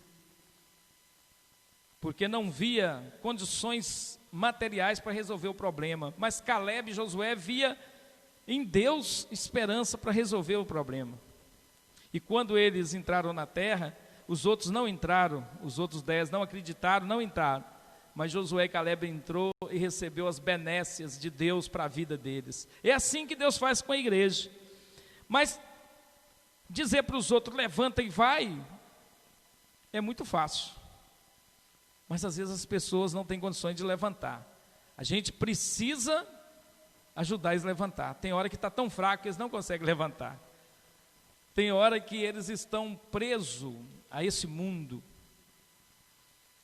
C: porque não via condições materiais para resolver o problema, mas Caleb e Josué via em Deus esperança para resolver o problema. E quando eles entraram na terra, os outros não entraram, os outros 10 não acreditaram, não entraram, mas Josué e Caleb entrou e recebeu as benécias de Deus para a vida deles. É assim que Deus faz com a igreja. Mas dizer para os outros, levanta e vai, é muito fácil. Mas às vezes as pessoas não têm condições de levantar. A gente precisa ajudar eles a levantar. Tem hora que está tão fraco que eles não conseguem levantar. Tem hora que eles estão presos a esse mundo.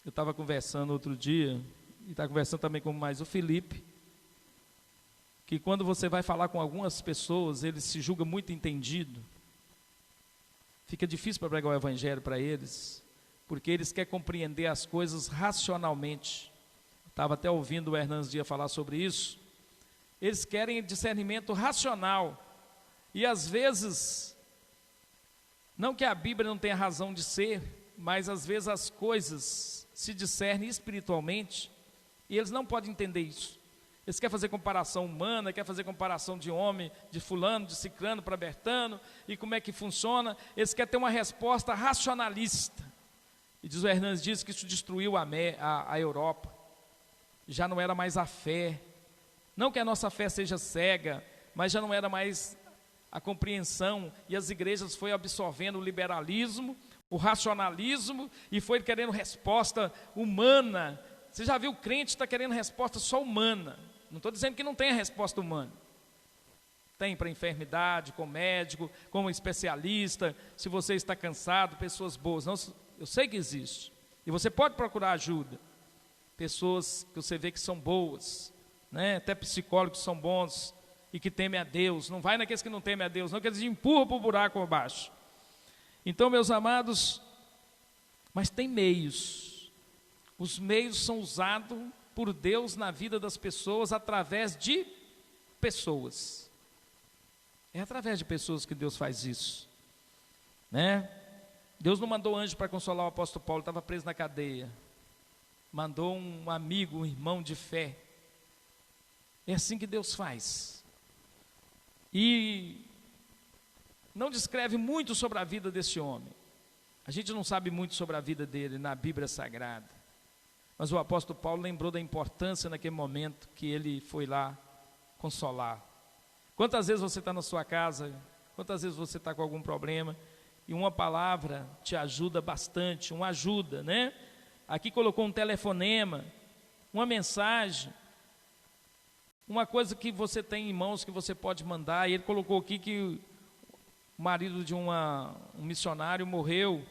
C: Eu estava conversando outro dia, e estava conversando também com mais o Felipe, que quando você vai falar com algumas pessoas, eles se julgam muito entendido. Fica difícil para pregar o evangelho para eles, porque eles querem compreender as coisas racionalmente. Estava até ouvindo o Hernandes Dias falar sobre isso. Eles querem discernimento racional, e às vezes, não que a Bíblia não tenha razão de ser, mas às vezes as coisas se discernem espiritualmente, e eles não podem entender isso. Eles querem fazer comparação humana, querem fazer comparação de homem, de fulano, de ciclano para Bertano, e como é que funciona. Eles querem ter uma resposta racionalista. E diz o Hernandes Dias que isso destruiu a Europa. Já não era mais a fé. Não que a nossa fé seja cega, mas já não era mais a compreensão, e as igrejas foi absorvendo o liberalismo, o racionalismo, e foi querendo resposta humana. Você já viu, o crente está querendo resposta só humana. Não estou dizendo que não tem a resposta humana. Tem para enfermidade, com médico, com especialista, se você está cansado, pessoas boas. Não, eu sei que existe, e você pode procurar ajuda. Pessoas que você vê que são boas, né? Até psicólogos que são bons e que temem a Deus. Não vai naqueles que não temem a Deus, não, que eles empurram para o buraco abaixo. Então, meus amados, mas tem meios. Os meios são usados por Deus na vida das pessoas através de pessoas. É através de pessoas que Deus faz isso, né? Deus não mandou anjo para consolar o apóstolo Paulo, estava preso na cadeia. Mandou um amigo, um irmão de fé. É assim que Deus faz. E não descreve muito sobre a vida desse homem. A gente não sabe muito sobre a vida dele na Bíblia Sagrada. Mas o apóstolo Paulo lembrou da importância naquele momento que ele foi lá consolar. Quantas vezes você está na sua casa, quantas vezes você está com algum problema, e uma palavra te ajuda bastante, uma ajuda, né? Aqui colocou um telefonema, uma mensagem, uma coisa que você tem em mãos que você pode mandar. E ele colocou aqui que o marido de um missionário morreu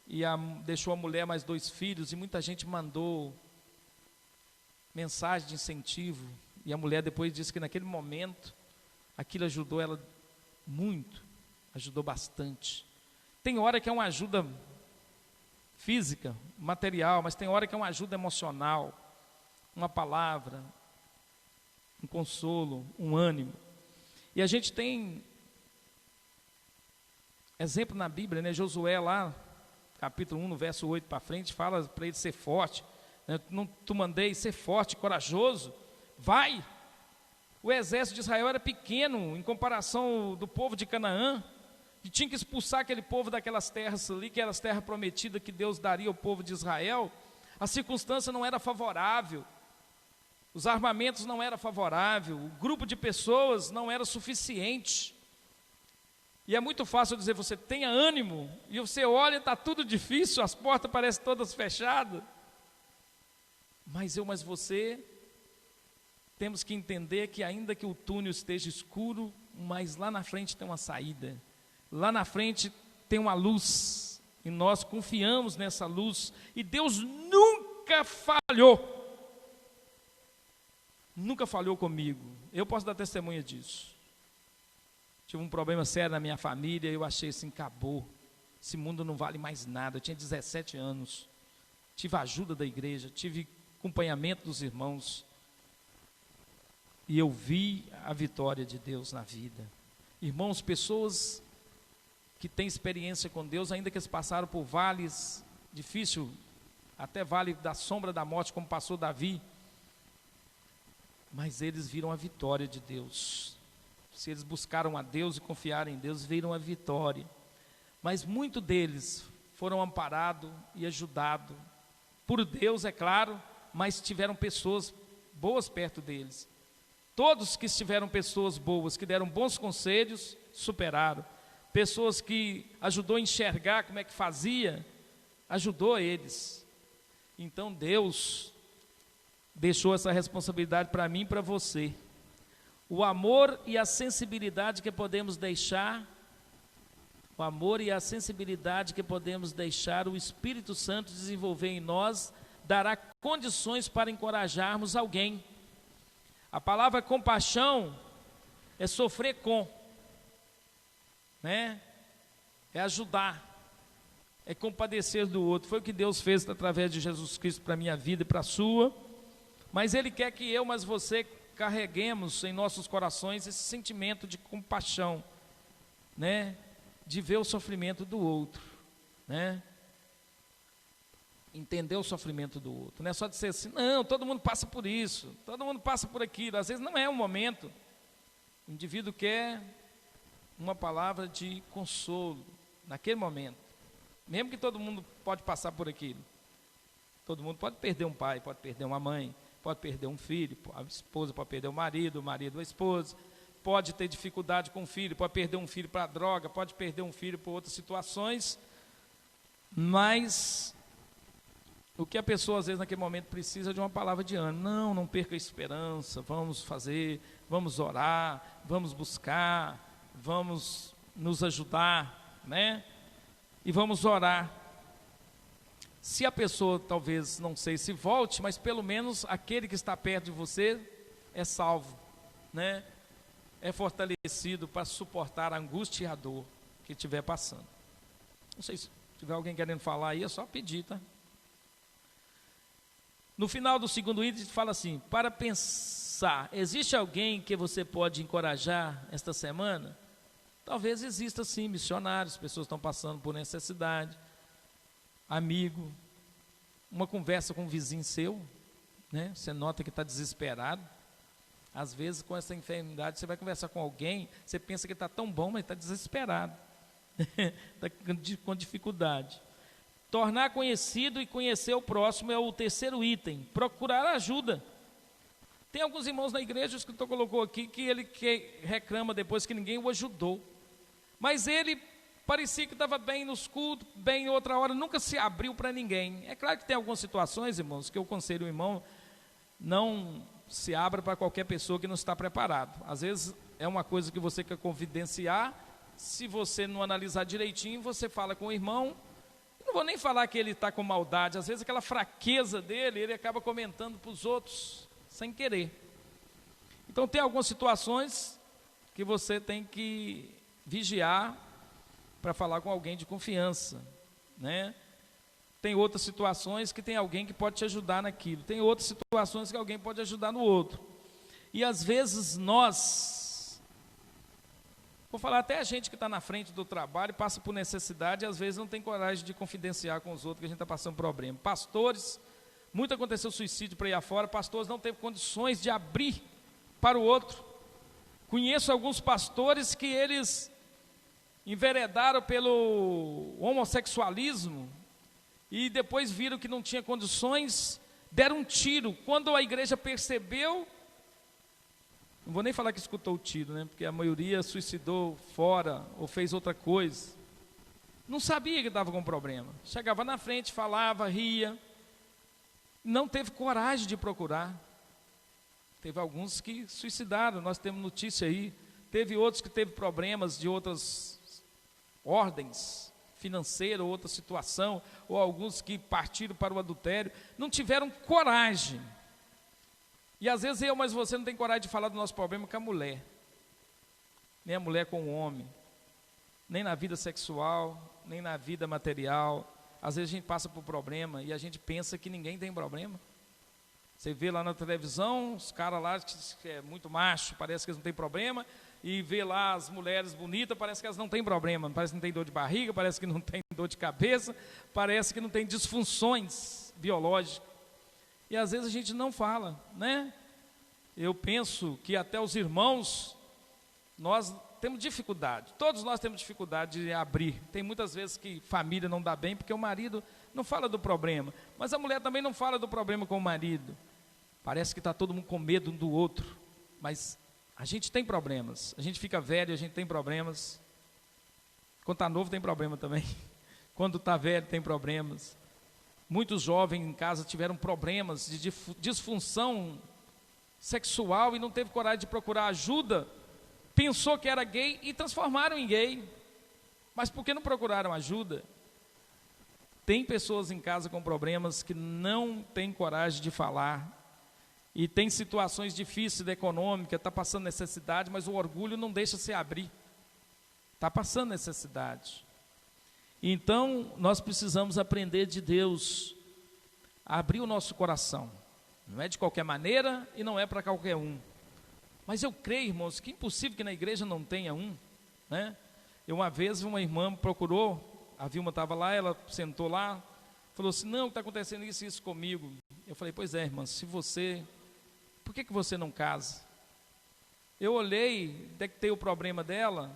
C: e deixou a mulher mais 2 filhos, e muita gente mandou mensagem de incentivo, e a mulher depois disse que naquele momento aquilo ajudou ela muito, ajudou bastante. Tem hora que é uma ajuda física, material, mas tem hora que é uma ajuda emocional, uma palavra, um consolo, um ânimo. E a gente tem exemplo na Bíblia, né? Josué lá, capítulo 1, no verso 8 para frente, fala para ele ser forte, né? Tu mandei ser forte, corajoso, vai. O exército de Israel era pequeno em comparação do povo de Canaã, e tinha que expulsar aquele povo daquelas terras ali, que eram as terras prometidas que Deus daria ao povo de Israel. A circunstância não era favorável, os armamentos não eram favoráveis, o grupo de pessoas não era suficiente. E é muito fácil dizer, você tenha ânimo, e você olha e está tudo difícil, as portas parecem todas fechadas. Mas você, temos que entender que ainda que o túnel esteja escuro, mas lá na frente tem uma saída. Lá na frente tem uma luz, e nós confiamos nessa luz, e Deus nunca nunca falhou. Nunca falhou comigo. Eu posso dar testemunha disso. Tive um problema sério na minha família, eu achei assim, acabou. Esse mundo não vale mais nada. Eu tinha 17 anos. Tive a ajuda da igreja, tive acompanhamento dos irmãos. E eu vi a vitória de Deus na vida. Irmãos, pessoas que têm experiência com Deus, ainda que eles passaram por vales difíceis, até vale da sombra da morte, como passou Davi, mas eles viram a vitória de Deus. Se eles buscaram a Deus e confiaram em Deus, viram a vitória. Mas muitos deles foram amparados e ajudados por Deus, é claro, mas tiveram pessoas boas perto deles. Todos que tiveram pessoas boas, que deram bons conselhos, superaram. Pessoas que ajudou a enxergar como é que fazia, ajudou eles. Então Deus deixou essa responsabilidade para mim e para você. O amor e a sensibilidade que podemos deixar, o amor e a sensibilidade que podemos deixar o Espírito Santo desenvolver em nós, dará condições para encorajarmos alguém. A palavra compaixão é sofrer com, né? É ajudar, é compadecer do outro. Foi o que Deus fez através de Jesus Cristo para a minha vida e para a sua. Mas Ele quer que eu, mas você, carreguemos em nossos corações esse sentimento de compaixão, né? De ver o sofrimento do outro, né? Entender o sofrimento do outro. Não é só dizer assim, não, todo mundo passa por isso, todo mundo passa por aquilo. Às vezes não é um momento. O indivíduo quer uma palavra de consolo naquele momento. Mesmo que todo mundo pode passar por aquilo. Todo mundo pode perder um pai, pode perder uma mãe, pode perder um filho, a esposa pode perder o marido a esposa, pode ter dificuldade com o filho, pode perder um filho para a droga, pode perder um filho por outras situações, mas o que a pessoa às vezes naquele momento precisa de uma palavra de ânimo. Não perca a esperança, vamos fazer, vamos orar, vamos buscar, vamos nos ajudar, né? E vamos orar. Se a pessoa talvez, não sei se volte, mas pelo menos aquele que está perto de você é salvo, né? É fortalecido para suportar a angústia e a dor que estiver passando. Não sei se tiver alguém querendo falar aí, é só pedir, tá? No final do segundo item fala assim, para pensar, existe alguém que você pode encorajar esta semana? Talvez exista sim, missionários, pessoas estão passando por necessidade, amigo, uma conversa com um vizinho seu, né? Você nota que está desesperado. Às vezes com essa enfermidade você vai conversar com alguém, você pensa que está tão bom, mas está desesperado, está com dificuldade. Tornar conhecido e conhecer o próximo é o terceiro item, procurar ajuda. Tem alguns irmãos na igreja, o escritor colocou aqui, que ele reclama depois que ninguém o ajudou. Mas ele parecia que estava bem nos cultos, bem em outra hora, nunca se abriu para ninguém. É claro que tem algumas situações, irmãos, que eu aconselho o irmão, não se abra para qualquer pessoa que não está preparado. Às vezes é uma coisa que você quer confidenciar, se você não analisar direitinho, você fala com o irmão. Não vou nem falar que ele está com maldade, às vezes aquela fraqueza dele, ele acaba comentando para os outros, sem querer. Então tem algumas situações que você tem que vigiar para falar com alguém de confiança, né? Tem outras situações que tem alguém que pode te ajudar naquilo, tem outras situações que alguém pode ajudar no outro. E às vezes nós, vou falar até a gente que está na frente do trabalho, passa por necessidade e às vezes não tem coragem de confidenciar com os outros que a gente está passando problema. Pastores, muito aconteceu suicídio para ir afora, pastores não teve condições de abrir para o outro. Conheço alguns pastores que eles enveredaram pelo homossexualismo e depois viram que não tinha condições, deram um tiro. Quando a igreja percebeu, não vou nem falar que escutou o tiro, né? Porque a maioria suicidou fora ou fez outra coisa. Não sabia que estava com problema. Chegava na frente, falava, ria. Não teve coragem de procurar. Teve alguns que suicidaram, nós temos notícia aí. Teve outros que teve problemas de outras ordens. financeira ou outra situação, ou alguns que partiram para o adultério, não tiveram coragem. E às vezes mas você não tem coragem de falar do nosso problema com a mulher, nem a mulher com o homem, nem na vida sexual, nem na vida material. Às vezes a gente passa por problema e a gente pensa que ninguém tem problema. Você vê lá na televisão, os caras lá que é muito macho, parece que eles não têm problema, e vê lá as mulheres bonitas, parece que elas não têm problema, parece que não tem dor de barriga, parece que não tem dor de cabeça, parece que não tem disfunções biológicas. E às vezes a gente não fala, né? Eu penso que até os irmãos, nós temos dificuldade, todos nós temos dificuldade de abrir. Tem muitas vezes que família não dá bem, porque o marido não fala do problema, mas a mulher também não fala do problema com o marido. Parece que está todo mundo com medo um do outro, mas a gente tem problemas, a gente fica velho, a gente tem problemas. Quando está novo tem problema também, quando está velho tem problemas. Muitos jovens em casa tiveram problemas de disfunção sexual e não teve coragem de procurar ajuda, pensou que era gay e transformaram em gay, mas por que não procuraram ajuda? Tem pessoas em casa com problemas que não têm coragem de falar, e tem situações difíceis da econômica, está passando necessidade, mas o orgulho não deixa se abrir, está passando necessidade. Então, nós precisamos aprender de Deus, a abrir o nosso coração, não é de qualquer maneira e não é para qualquer um. Mas eu creio, irmãos, que é impossível que na igreja não tenha um, né? Uma vez uma irmã procurou, a Vilma estava lá, ela sentou lá, falou assim, não, está acontecendo isso e isso comigo. Eu falei, pois é, irmã, por que você não casa? Eu olhei, detectei o problema dela,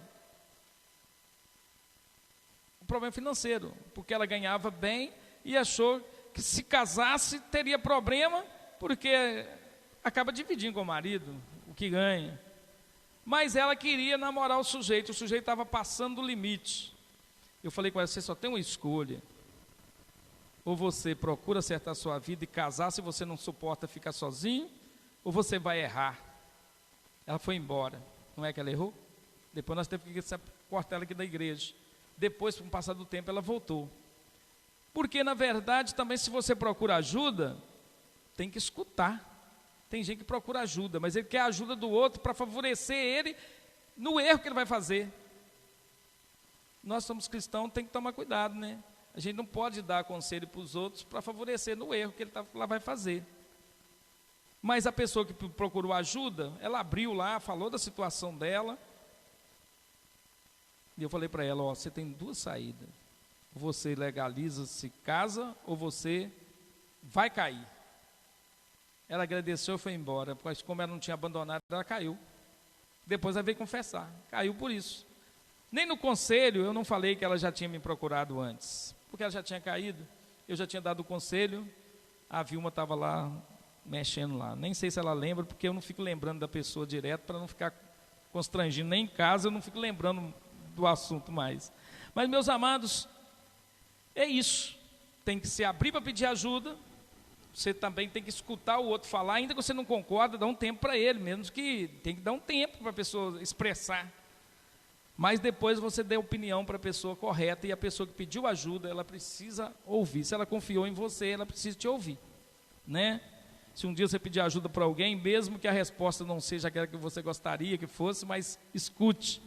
C: o problema financeiro, porque ela ganhava bem e achou que se casasse teria problema, porque acaba dividindo com o marido o que ganha. Mas ela queria namorar o sujeito estava passando do limite. Eu falei com ela, você só tem uma escolha, ou você procura acertar a sua vida e casar se você não suporta ficar sozinho, ou você vai errar. Ela foi embora, não é que ela errou? Depois nós tivemos que cortar ela aqui da igreja. Depois, com o passar do tempo, ela voltou. Porque na verdade também, se você procura ajuda, tem que escutar. Tem gente que procura ajuda, mas ele quer a ajuda do outro para favorecer ele no erro que ele vai fazer. Nós somos cristãos, tem que tomar cuidado, né? A gente não pode dar conselho para os outros para favorecer no erro que ele lá vai fazer. Mas a pessoa que procurou ajuda, ela abriu lá, falou da situação dela. E eu falei para ela, você tem duas saídas. Você legaliza, se casa, ou você vai cair. Ela agradeceu e foi embora, porque como ela não tinha abandonado, ela caiu. Depois ela veio confessar, caiu por isso. Nem no conselho eu não falei que ela já tinha me procurado antes, porque ela já tinha caído, eu já tinha dado o conselho, a Vilma estava lá, mexendo lá. Nem sei se ela lembra, porque eu não fico lembrando da pessoa direto, para não ficar constrangindo, nem em casa eu não fico lembrando do assunto mais. Mas, meus amados, é isso, tem que se abrir para pedir ajuda. Você também tem que escutar o outro falar, ainda que você não concorda, dá um tempo para ele, menos que tem que dar um tempo para a pessoa expressar. Mas depois você dê opinião para a pessoa correta, e a pessoa que pediu ajuda, ela precisa ouvir. Se ela confiou em você, ela precisa te ouvir, né? Se um dia você pedir ajuda para alguém, mesmo que a resposta não seja aquela que você gostaria que fosse, mas escute.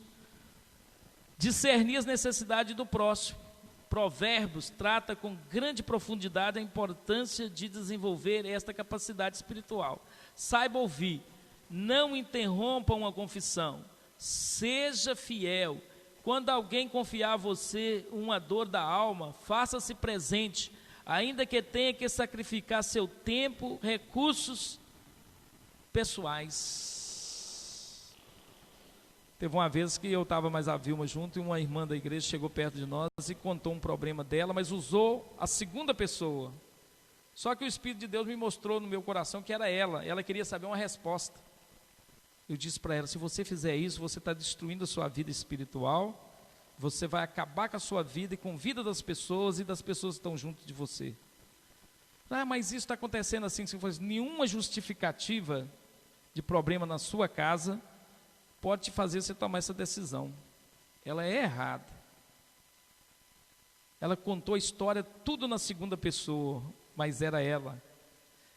C: Discernir as necessidades do próximo. Provérbios trata com grande profundidade a importância de desenvolver esta capacidade espiritual. Saiba ouvir, não interrompa uma confissão, seja fiel. Quando alguém confiar a você uma dor da alma, faça-se presente, ainda que tenha que sacrificar seu tempo, recursos pessoais. Teve uma vez que eu estava mais a Vilma junto, e uma irmã da igreja chegou perto de nós e contou um problema dela, mas usou a segunda pessoa. Só que o Espírito de Deus me mostrou no meu coração que era ela queria saber uma resposta. Eu disse para ela, se você fizer isso, você está destruindo a sua vida espiritual, você vai acabar com a sua vida e com a vida das pessoas e das pessoas que estão junto de você. Mas isso está acontecendo assim, se fosse nenhuma justificativa de problema na sua casa pode te fazer você tomar essa decisão. Ela é errada. ela contou a história tudo na segunda pessoa, mas era ela.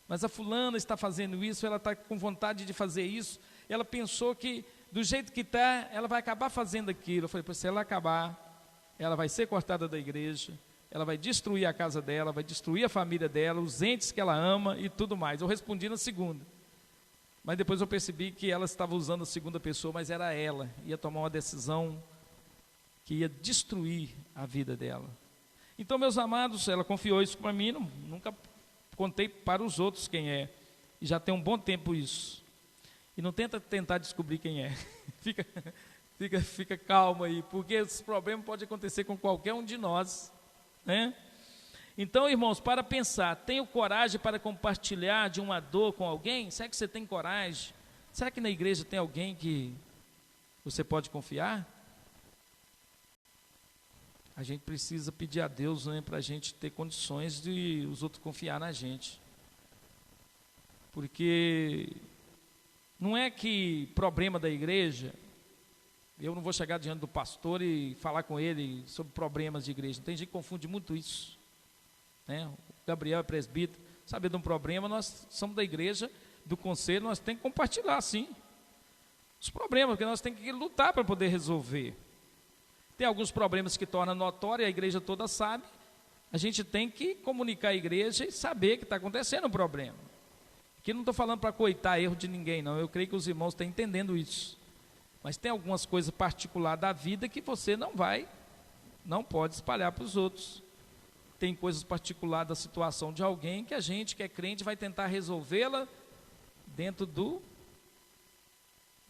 C: Mas a fulana está fazendo isso, ela está com vontade de fazer isso, ela pensou que do jeito que está, ela vai acabar fazendo aquilo. Eu falei, se ela acabar, ela vai ser cortada da igreja, ela vai destruir a casa dela, vai destruir a família dela, os entes que ela ama e tudo mais. Eu respondi na segunda, mas depois eu percebi que ela estava usando a segunda pessoa, mas era ela, ia tomar uma decisão que ia destruir a vida dela. Então, meus amados, ela confiou isso para mim, nunca contei para os outros quem é, e já tem um bom tempo isso. E não tenta tentar descobrir quem é, fica calmo aí, porque esse problema pode acontecer com qualquer um de nós, né? Então, irmãos, para pensar, tenho coragem para compartilhar de uma dor com alguém? Será que você tem coragem? Será que na igreja tem alguém que você pode confiar? A gente precisa pedir a Deus, né, para a gente ter condições de os outros confiar na gente. Porque não é que problema da igreja, eu não vou chegar diante do pastor e falar com ele sobre problemas de igreja. Tem gente que confunde muito isso, né? O Gabriel é presbítero, sabe de um problema, nós somos da igreja, do conselho, nós temos que compartilhar, sim, os problemas, porque nós temos que lutar para poder resolver. Tem alguns problemas que tornam notório, a igreja toda sabe, a gente tem que comunicar à igreja e saber que está acontecendo um problema. Aqui não estou falando para coitar erro de ninguém, não, eu creio que os irmãos estão entendendo isso. Mas tem algumas coisas particulares da vida que você não pode espalhar para os outros. Tem coisas particulares da situação de alguém que a gente, que é crente, vai tentar resolvê-la dentro do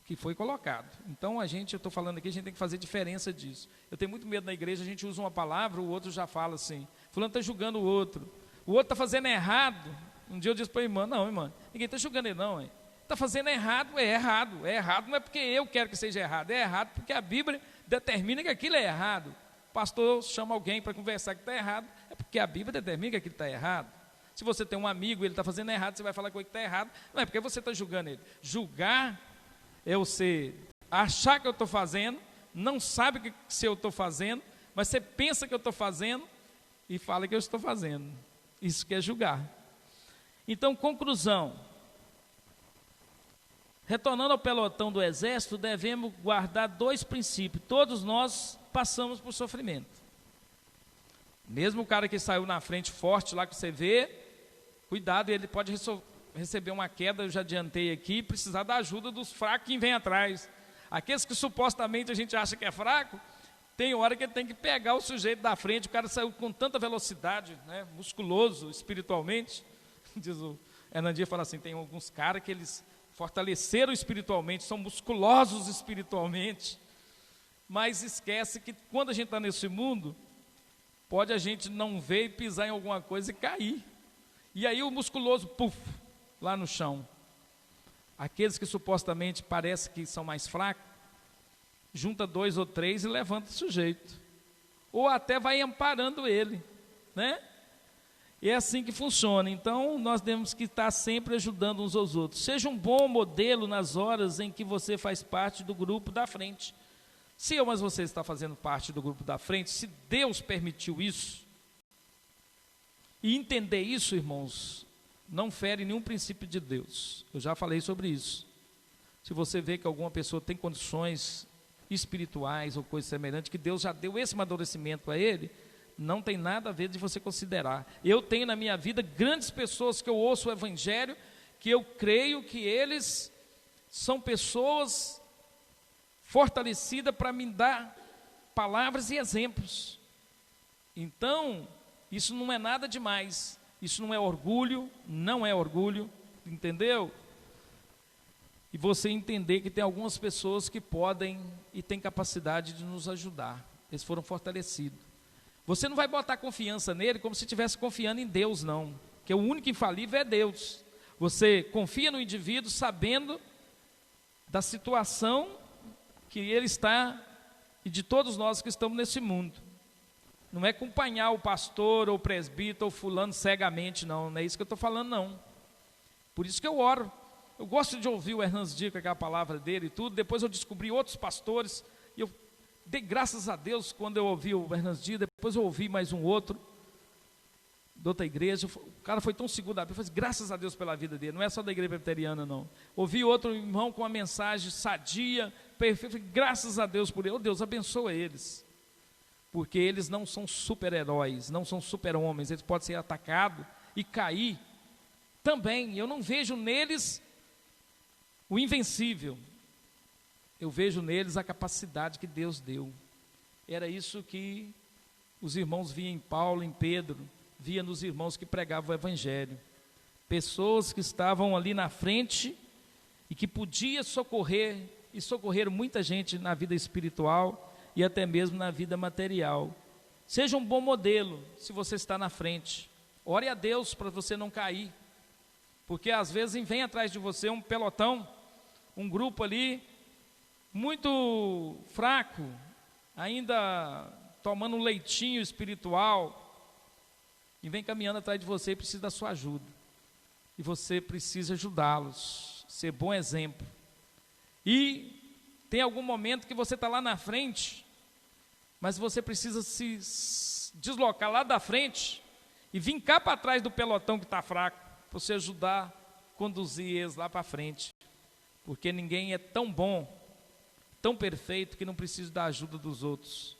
C: que foi colocado. Então, eu estou falando aqui, a gente tem que fazer diferença disso. Eu tenho muito medo na igreja, a gente usa uma palavra, o outro já fala assim, fulano está julgando o outro está fazendo errado. Um dia eu disse para a irmã, não, irmã, ninguém está julgando ele não, está fazendo errado, é errado não é porque eu quero que seja errado, é errado porque a Bíblia determina que aquilo é errado. O pastor chama alguém para conversar que está errado, é porque a Bíblia determina que aquilo está errado. Se você tem um amigo e ele está fazendo errado, você vai falar com ele que está errado, não é porque você está julgando ele. Julgar é você achar que eu estou fazendo, não sabe que se eu estou fazendo, mas você pensa que eu estou fazendo e fala que eu estou fazendo. Isso que é julgar. Então, conclusão. Retornando ao pelotão do exército, devemos guardar 2 princípios. Todos nós passamos por sofrimento. Mesmo o cara que saiu na frente forte lá que você vê, cuidado, ele pode receber uma queda, eu já adiantei aqui, precisar da ajuda dos fracos que vem atrás. Aqueles que supostamente a gente acha que é fraco, tem hora que ele tem que pegar o sujeito da frente, o cara saiu com tanta velocidade, né, musculoso espiritualmente. Diz o Hernandia, fala assim, tem alguns caras que eles fortaleceram espiritualmente, são musculosos espiritualmente, mas esquece que quando a gente está nesse mundo, pode a gente não ver e pisar em alguma coisa e cair. E aí o musculoso, puf, lá no chão. Aqueles que supostamente parecem que são mais fracos, junta 2 ou 3 e levanta o sujeito. Ou até vai amparando ele, né? E é assim que funciona. Então, nós temos que estar sempre ajudando uns aos outros. Seja um bom modelo nas horas em que você faz parte do grupo da frente. Se eu, mas você está fazendo parte do grupo da frente, se Deus permitiu isso, e entender isso, irmãos, não fere nenhum princípio de Deus. Eu já falei sobre isso. Se você vê que alguma pessoa tem condições espirituais ou coisa semelhante, que Deus já deu esse amadurecimento a ele, não tem nada a ver de você considerar. Eu tenho na minha vida grandes pessoas que eu ouço o evangelho, que eu creio que eles são pessoas fortalecidas para me dar palavras e exemplos. Então, isso não é nada demais. Isso não é orgulho, entendeu? E você entender que tem algumas pessoas que podem e têm capacidade de nos ajudar. Eles foram fortalecidos. Você não vai botar confiança nele como se estivesse confiando em Deus, não. Porque o único infalível é Deus. Você confia no indivíduo sabendo da situação que ele está e de todos nós que estamos nesse mundo. Não é acompanhar o pastor ou o presbítero ou fulano cegamente, não. Não é isso que eu estou falando, não. Por isso que eu oro. Eu gosto de ouvir o Hernandes Dias com aquela palavra dele e tudo. Depois eu descobri outros pastores e eu dei graças a Deus quando eu ouvi o Bernardo Dias, depois eu ouvi mais um outro, de outra igreja, o cara foi tão seguro da Bíblia, eu falei, graças a Deus pela vida dele, não é só da igreja presbiteriana não. Ouvi outro irmão com uma mensagem sadia, perfeita, graças a Deus por ele. Oh, Deus abençoa eles, porque eles não são super-heróis, não são super-homens, eles podem ser atacados e cair também. Eu não vejo neles o invencível, eu vejo neles a capacidade que Deus deu. Era isso que os irmãos viam em Paulo, em Pedro, via nos irmãos que pregavam o Evangelho, pessoas que estavam ali na frente e que podiam socorrer, e socorreram muita gente na vida espiritual e até mesmo na vida material. Seja um bom modelo se você está na frente, ore a Deus para você não cair, porque às vezes vem atrás de você um pelotão, um grupo ali, muito fraco, ainda tomando um leitinho espiritual, e vem caminhando atrás de você e precisa da sua ajuda. E você precisa ajudá-los, ser bom exemplo. E tem algum momento que você está lá na frente, mas você precisa se deslocar lá da frente e vir cá para trás do pelotão que está fraco, para você ajudar a conduzir eles lá para frente. Porque ninguém é tão bom, tão perfeito, que não precisa da ajuda dos outros.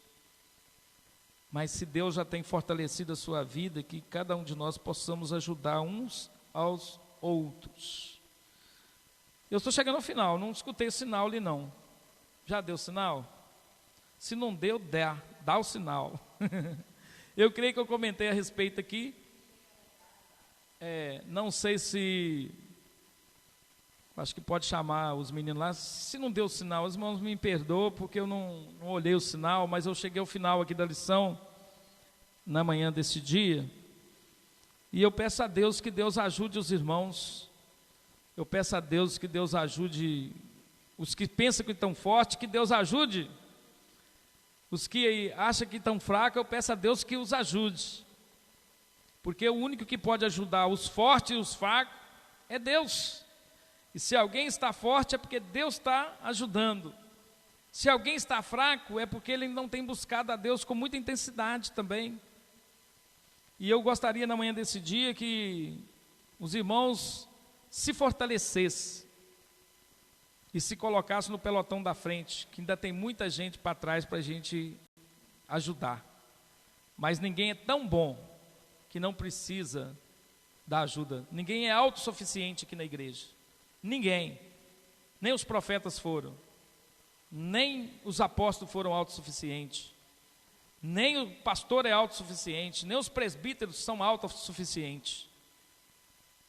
C: Mas se Deus já tem fortalecido a sua vida, que cada um de nós possamos ajudar uns aos outros. Eu estou chegando ao final, não escutei o sinal ali não. Já deu sinal? Se não deu, dá o sinal. Eu creio que eu comentei a respeito aqui. Não sei se... Acho que pode chamar os meninos lá. Se não deu o sinal, os irmãos me perdoam, porque eu não olhei o sinal, mas eu cheguei ao final aqui da lição, na manhã desse dia, e eu peço a Deus que Deus ajude os irmãos, eu peço a Deus que Deus ajude os que pensam que estão fortes, que Deus ajude os que acham que estão fracos, eu peço a Deus que os ajude, porque o único que pode ajudar os fortes e os fracos é Deus. E se alguém está forte é porque Deus está ajudando. Se alguém está fraco é porque ele não tem buscado a Deus com muita intensidade também. E eu gostaria na manhã desse dia que os irmãos se fortalecessem e se colocassem no pelotão da frente, que ainda tem muita gente para trás para a gente ajudar. Mas ninguém é tão bom que não precisa da ajuda. Ninguém é autossuficiente aqui na igreja. Ninguém, nem os profetas foram, nem os apóstolos foram autossuficientes, nem o pastor é autossuficiente, nem os presbíteros são autossuficientes.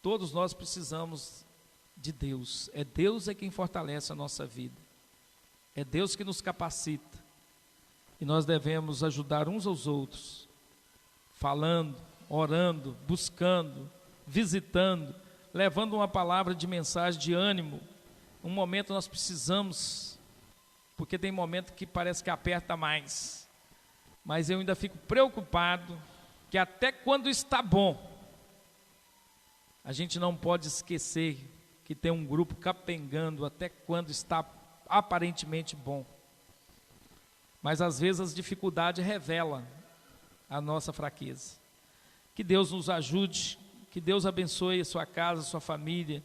C: Todos nós precisamos de Deus. É Deus quem fortalece a nossa vida, é Deus que nos capacita, e nós devemos ajudar uns aos outros, falando, orando, buscando, visitando, levando uma palavra de mensagem, de ânimo. Um momento nós precisamos, porque tem momento que parece que aperta mais, mas eu ainda fico preocupado, que até quando está bom, a gente não pode esquecer que tem um grupo capengando até quando está aparentemente bom. Mas às vezes as dificuldades revelam a nossa fraqueza. Que Deus nos ajude, que Deus abençoe a sua casa, a sua família.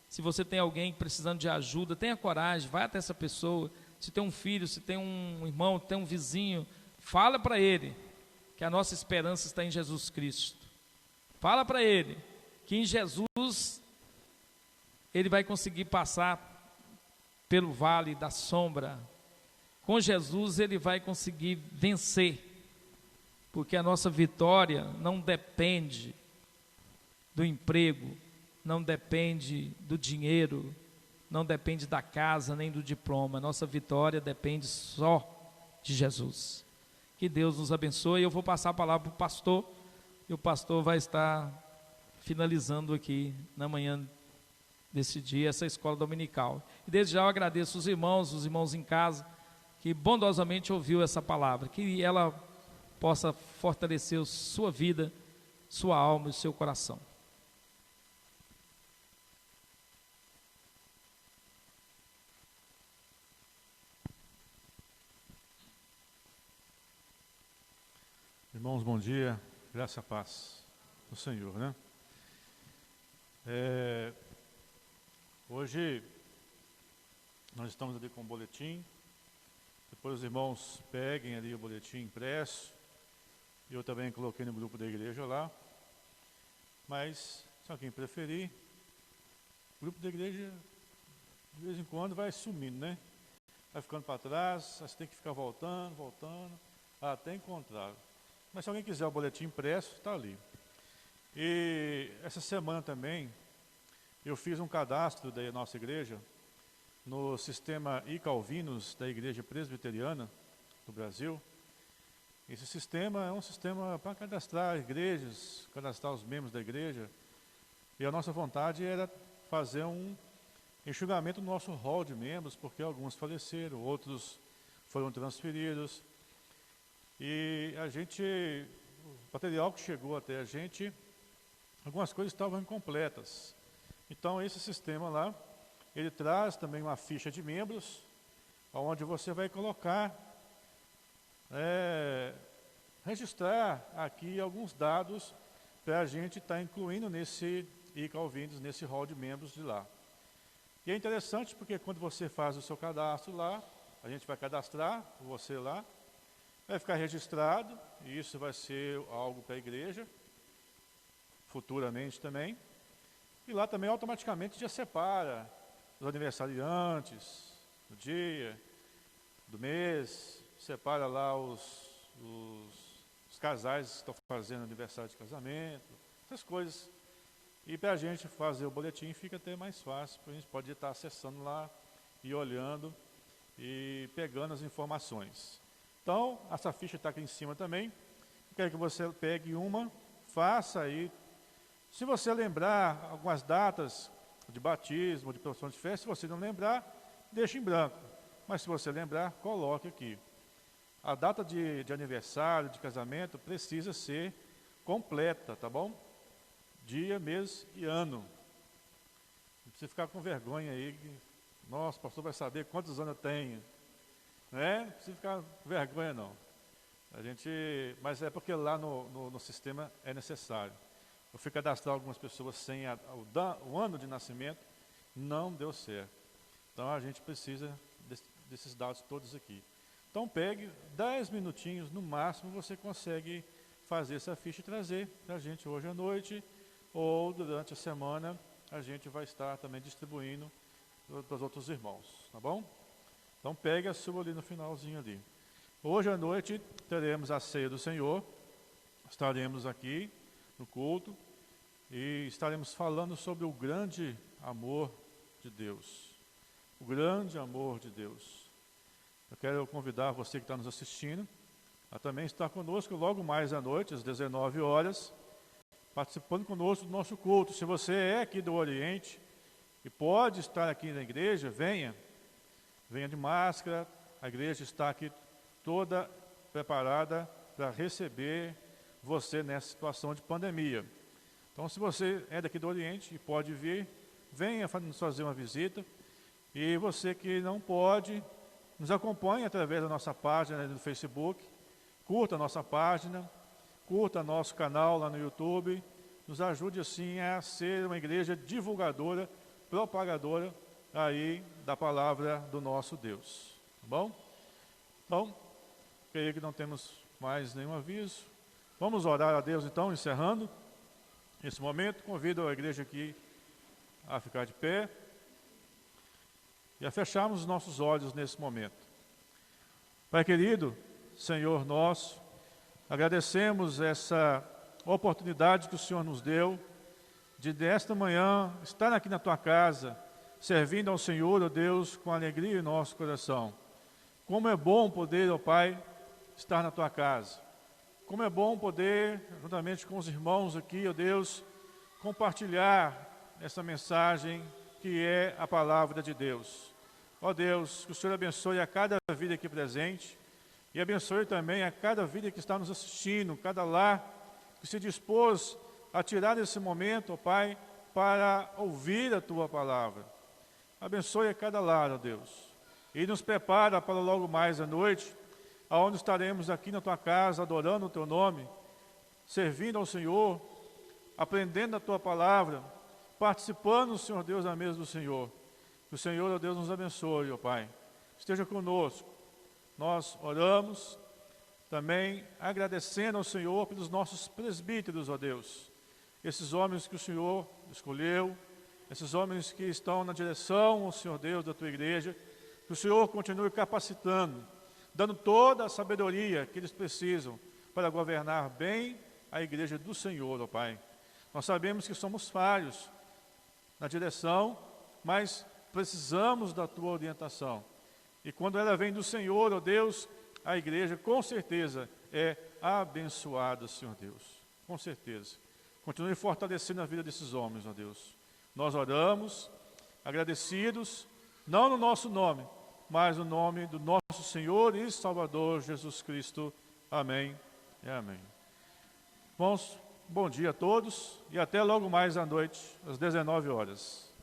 C: Se você tem alguém precisando de ajuda, tenha coragem, vai até essa pessoa. Se tem um filho, se tem um irmão, se tem um vizinho, fala para ele que a nossa esperança está em Jesus Cristo. Fala para ele que em Jesus ele vai conseguir passar pelo vale da sombra. Com Jesus ele vai conseguir vencer, porque a nossa vitória não depende do emprego, não depende do dinheiro, não depende da casa, nem do diploma. Nossa vitória depende só de Jesus. Que Deus nos abençoe. Eu vou passar a palavra para o pastor, e o pastor vai estar finalizando aqui na manhã desse dia essa escola dominical. E desde já eu agradeço os irmãos em casa, que bondosamente ouviu essa palavra, que ela possa fortalecer a sua vida, sua alma e o seu coração.
D: Irmãos, bom dia, graça e paz do Senhor, né? Hoje nós estamos ali com o boletim, depois os irmãos peguem ali o boletim impresso, eu também coloquei no grupo da igreja lá, mas se alguém preferir, o grupo da igreja de vez em quando vai sumindo, né? Vai ficando para trás, você tem que ficar voltando, até encontrar. Mas se alguém quiser o boletim impresso, está ali. E essa semana também, eu fiz um cadastro da nossa igreja no sistema iCalvinos da Igreja Presbiteriana do Brasil. Esse sistema é um sistema para cadastrar igrejas, cadastrar os membros da igreja. E a nossa vontade era fazer um enxugamento do nosso hall de membros, porque alguns faleceram, outros foram transferidos. E o material que chegou até a gente, algumas coisas estavam incompletas. Então esse sistema lá, ele traz também uma ficha de membros, onde você vai colocar, registrar aqui alguns dados para a gente estar incluindo nesse iCalvinos, nesse hall de membros de lá. E é interessante porque quando você faz o seu cadastro lá, a gente vai cadastrar você lá, vai ficar registrado, e isso vai ser algo para a igreja, futuramente também. E lá também automaticamente já separa os aniversariantes, do dia, do mês, separa lá os casais que estão fazendo aniversário de casamento, essas coisas. E para a gente fazer o boletim fica até mais fácil, porque a gente pode estar acessando lá e olhando e pegando as informações. Então, essa ficha está aqui em cima também. Eu quero que você pegue uma, faça aí. Se você lembrar algumas datas de batismo, de profissão de fé, se você não lembrar, deixe em branco. Mas se você lembrar, coloque aqui. A data de aniversário, de casamento, precisa ser completa, tá bom? Dia, mês e ano. Não precisa ficar com vergonha aí. Nossa, o pastor vai saber quantos anos eu tenho. Não precisa ficar com vergonha, não. Mas é porque lá no sistema é necessário. Eu fui cadastrar algumas pessoas sem o ano de nascimento, não deu certo. Então a gente precisa desses dados todos aqui. Então pegue 10 minutinhos, no máximo você consegue fazer essa ficha e trazer para a gente hoje à noite, ou durante a semana a gente vai estar também distribuindo para os outros irmãos, tá bom? Então pegue a sua ali no finalzinho ali. Hoje à noite teremos a ceia do Senhor, estaremos aqui no culto e estaremos falando sobre o grande amor de Deus. O grande amor de Deus. Eu quero convidar você que está nos assistindo a também estar conosco logo mais à noite, às 19 horas, participando conosco do nosso culto. Se você é aqui do Oriente e pode estar aqui na igreja, venha de máscara, a igreja está aqui toda preparada para receber você nessa situação de pandemia. Então, se você é daqui do Oriente e pode vir, venha nos fazer uma visita. E você que não pode, nos acompanhe através da nossa página no Facebook, curta a nossa página, curta nosso canal lá no YouTube, nos ajude assim a ser uma igreja divulgadora, propagadora aí da palavra do nosso Deus, tá bom? Então, creio que não temos mais nenhum aviso. Vamos orar a Deus então, encerrando esse momento. Convido a igreja aqui a ficar de pé e a fecharmos os nossos olhos nesse momento. Pai querido, Senhor nosso, agradecemos essa oportunidade que o Senhor nos deu de desta manhã estar aqui na Tua casa, servindo ao Senhor, ó Deus, com alegria em nosso coração. Como é bom poder, ó Pai, estar na Tua casa. Como é bom poder, juntamente com os irmãos aqui, ó Deus, compartilhar essa mensagem que é a palavra de Deus. Ó Deus, que o Senhor abençoe a cada vida aqui presente e abençoe também a cada vida que está nos assistindo, cada lar que se dispôs a tirar esse momento, ó Pai, para ouvir a Tua palavra. Abençoe a cada lar, ó Deus, e nos prepara para logo mais à noite, aonde estaremos aqui na tua casa, adorando o teu nome, servindo ao Senhor, aprendendo a tua palavra, participando, Senhor Deus, da mesa do Senhor. Que o Senhor, ó Deus, nos abençoe, ó Pai. Esteja conosco. Nós oramos também agradecendo ao Senhor pelos nossos presbíteros, ó Deus. Esses homens que o Senhor escolheu, esses homens que estão na direção, ó Senhor Deus, da tua igreja, que o Senhor continue capacitando, dando toda a sabedoria que eles precisam para governar bem a igreja do Senhor, ó Pai. Nós sabemos que somos falhos na direção, mas precisamos da tua orientação. E quando ela vem do Senhor, ó Deus, a igreja com certeza é abençoada, Senhor Deus. Com certeza. Continue fortalecendo a vida desses homens, ó Deus. Nós oramos, agradecidos, não no nosso nome, mas no nome do nosso Senhor e Salvador Jesus Cristo. Amém e amém. Irmãos, bom dia a todos e até logo mais à noite, às 19 horas.